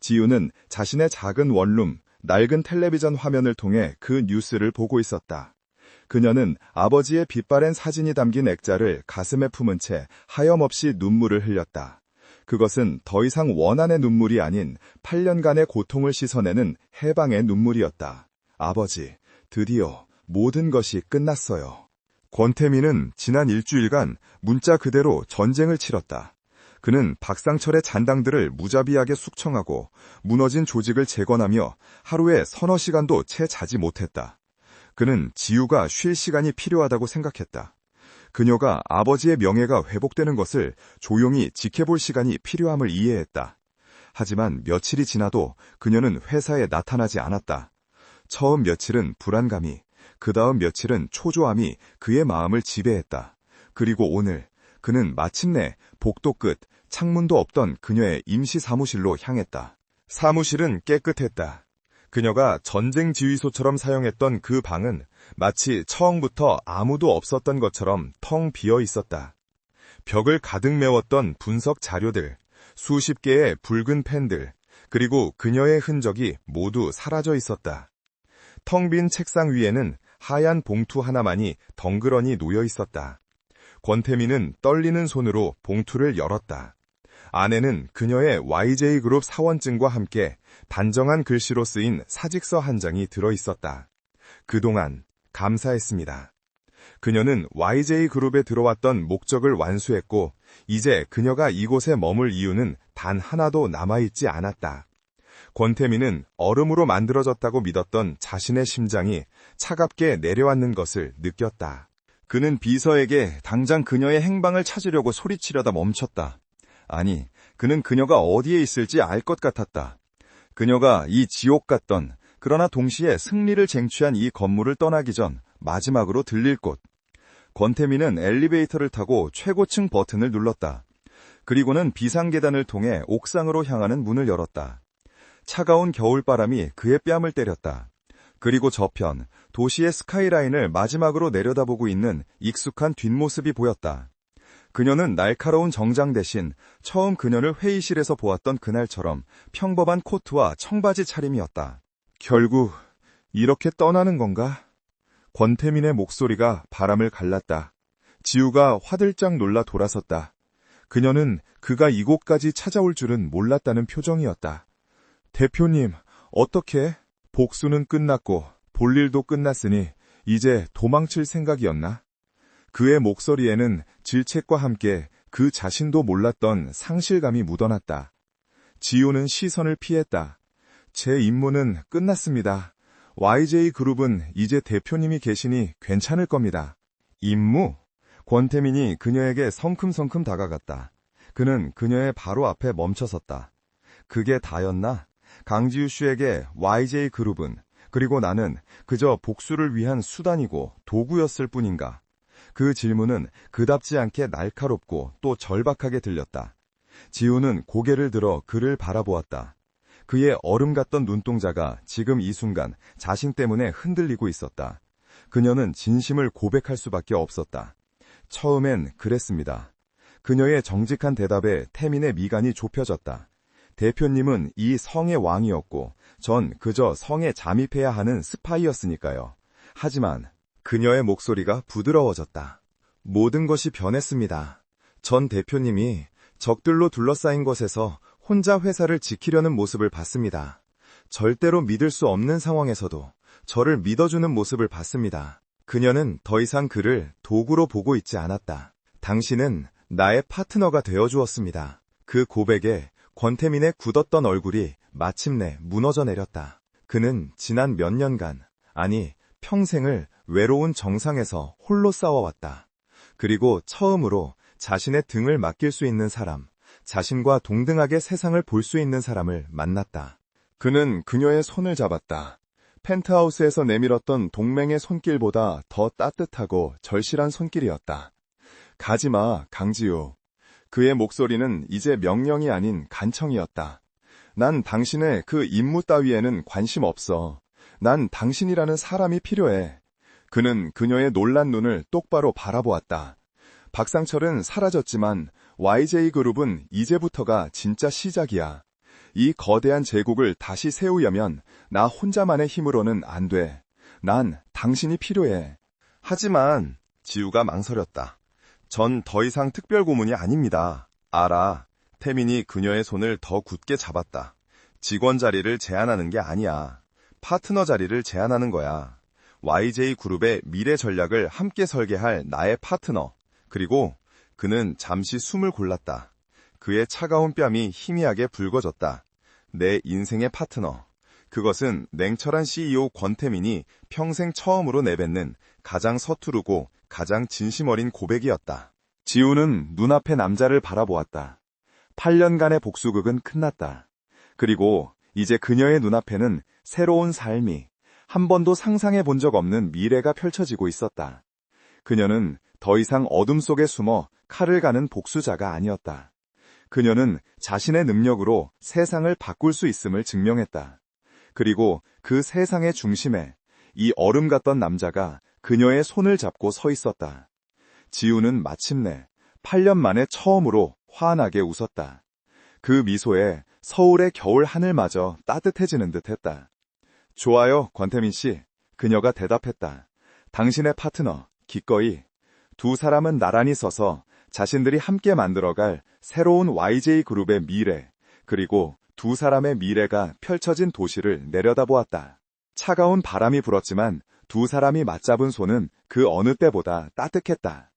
지우는 자신의 작은 원룸, 낡은 텔레비전 화면을 통해 그 뉴스를 보고 있었다. 그녀는 아버지의 빛바랜 사진이 담긴 액자를 가슴에 품은 채 하염없이 눈물을 흘렸다. 그것은 더 이상 원한의 눈물이 아닌 8년간의 고통을 씻어내는 해방의 눈물이었다. 아버지, 드디어 모든 것이 끝났어요. 권태민은 지난 일주일간 문자 그대로 전쟁을 치렀다. 그는 박상철의 잔당들을 무자비하게 숙청하고 무너진 조직을 재건하며 하루에 서너 시간도 채 자지 못했다. 그는 지우가 쉴 시간이 필요하다고 생각했다. 그녀가 아버지의 명예가 회복되는 것을 조용히 지켜볼 시간이 필요함을 이해했다. 하지만 며칠이 지나도 그녀는 회사에 나타나지 않았다. 처음 며칠은 불안감이, 그 다음 며칠은 초조함이 그의 마음을 지배했다. 그리고 오늘 그는 마침내 복도 끝 창문도 없던 그녀의 임시 사무실로 향했다. 사무실은 깨끗했다. 그녀가 전쟁 지휘소처럼 사용했던 그 방은 마치 처음부터 아무도 없었던 것처럼 텅 비어 있었다. 벽을 가득 메웠던 분석 자료들, 수십 개의 붉은 펜들, 그리고 그녀의 흔적이 모두 사라져 있었다. 텅 빈 책상 위에는 하얀 봉투 하나만이 덩그러니 놓여 있었다. 권태민은 떨리는 손으로 봉투를 열었다. 안에는 그녀의 YJ그룹 사원증과 함께 단정한 글씨로 쓰인 사직서 한 장이 들어 있었다. 그동안 감사했습니다. 그녀는 YJ그룹에 들어왔던 목적을 완수했고 이제 그녀가 이곳에 머물 이유는 단 하나도 남아있지 않았다. 권태민은 얼음으로 만들어졌다고 믿었던 자신의 심장이 차갑게 내려앉는 것을 느꼈다. 그는 비서에게 당장 그녀의 행방을 찾으려고 소리치려다 멈췄다. 아니, 그는 그녀가 어디에 있을지 알 것 같았다. 그녀가 이 지옥 같던, 그러나 동시에 승리를 쟁취한 이 건물을 떠나기 전 마지막으로 들릴 곳. 권태민은 엘리베이터를 타고 최고층 버튼을 눌렀다. 그리고는 비상계단을 통해 옥상으로 향하는 문을 열었다. 차가운 겨울바람이 그의 뺨을 때렸다. 그리고 저편, 도시의 스카이라인을 마지막으로 내려다보고 있는 익숙한 뒷모습이 보였다. 그녀는 날카로운 정장 대신 처음 그녀를 회의실에서 보았던 그날처럼 평범한 코트와 청바지 차림이었다. 결국 이렇게 떠나는 건가? 권태민의 목소리가 바람을 갈랐다. 지우가 화들짝 놀라 돌아섰다. 그녀는 그가 이곳까지 찾아올 줄은 몰랐다는 표정이었다. 대표님, 어떻게? 복수는 끝났고 볼일도 끝났으니 이제 도망칠 생각이었나? 그의 목소리에는 질책과 함께 그 자신도 몰랐던 상실감이 묻어났다. 지우는 시선을 피했다. 제 임무는 끝났습니다. YJ그룹은 이제 대표님이 계시니 괜찮을 겁니다. 임무? 권태민이 그녀에게 성큼성큼 다가갔다. 그는 그녀의 바로 앞에 멈춰섰다. 그게 다였나? 강지우 씨에게 YJ그룹은, 그리고 나는 그저 복수를 위한 수단이고 도구였을 뿐인가? 그 질문은 그답지 않게 날카롭고 또 절박하게 들렸다. 지우는 고개를 들어 그를 바라보았다. 그의 얼음 같던 눈동자가 지금 이 순간 자신 때문에 흔들리고 있었다. 그녀는 진심을 고백할 수밖에 없었다. 처음엔 그랬습니다. 그녀의 정직한 대답에 태민의 미간이 좁혀졌다. 대표님은 이 성의 왕이었고 전 그저 성에 잠입해야 하는 스파이였으니까요. 하지만 그녀의 목소리가 부드러워졌다. 모든 것이 변했습니다. 전 대표님이 적들로 둘러싸인 곳에서 혼자 회사를 지키려는 모습을 봤습니다. 절대로 믿을 수 없는 상황에서도 저를 믿어주는 모습을 봤습니다. 그녀는 더 이상 그를 도구로 보고 있지 않았다. 당신은 나의 파트너가 되어주었습니다. 그 고백에 권태민의 굳었던 얼굴이 마침내 무너져 내렸다. 그는 지난 몇 년간, 아니 평생을 외로운 정상에서 홀로 싸워왔다. 그리고 처음으로 자신의 등을 맡길 수 있는 사람, 자신과 동등하게 세상을 볼 수 있는 사람을 만났다. 그는 그녀의 손을 잡았다. 펜트하우스에서 내밀었던 동맹의 손길보다 더 따뜻하고 절실한 손길이었다. 가지마, 강지우. 그의 목소리는 이제 명령이 아닌 간청이었다. 난 당신의 그 임무 따위에는 관심 없어. 난 당신이라는 사람이 필요해. 그는 그녀의 놀란 눈을 똑바로 바라보았다. 박상철은 사라졌지만 YJ그룹은 이제부터가 진짜 시작이야. 이 거대한 제국을 다시 세우려면 나 혼자만의 힘으로는 안 돼. 난 당신이 필요해. 하지만 지우가 망설였다. 전 더 이상 특별고문이 아닙니다. 알아. 태민이 그녀의 손을 더 굳게 잡았다. 직원 자리를 제안하는 게 아니야. 파트너 자리를 제안하는 거야. YJ그룹의 미래 전략을 함께 설계할 나의 파트너. 그리고 그는 잠시 숨을 골랐다. 그의 차가운 뺨이 희미하게 붉어졌다. 내 인생의 파트너. 그것은 냉철한 CEO 권태민이 평생 처음으로 내뱉는 가장 서투르고 가장 진심 어린 고백이었다. 지우는 눈앞의 남자를 바라보았다. 8년간의 복수극은 끝났다. 그리고 이제 그녀의 눈앞에는 새로운 삶이, 한 번도 상상해 본 적 없는 미래가 펼쳐지고 있었다. 그녀는 더 이상 어둠 속에 숨어 칼을 가는 복수자가 아니었다. 그녀는 자신의 능력으로 세상을 바꿀 수 있음을 증명했다. 그리고 그 세상의 중심에 이 얼음 같던 남자가 그녀의 손을 잡고 서 있었다. 지우는 마침내 8년 만에 처음으로 환하게 웃었다. 그 미소에 서울의 겨울 하늘마저 따뜻해지는 듯했다. 좋아요, 권태민 씨. 그녀가 대답했다. 당신의 파트너, 기꺼이. 두 사람은 나란히 서서 자신들이 함께 만들어갈 새로운 YJ그룹의 미래, 그리고 두 사람의 미래가 펼쳐진 도시를 내려다보았다. 차가운 바람이 불었지만 두 사람이 맞잡은 손은 그 어느 때보다 따뜻했다.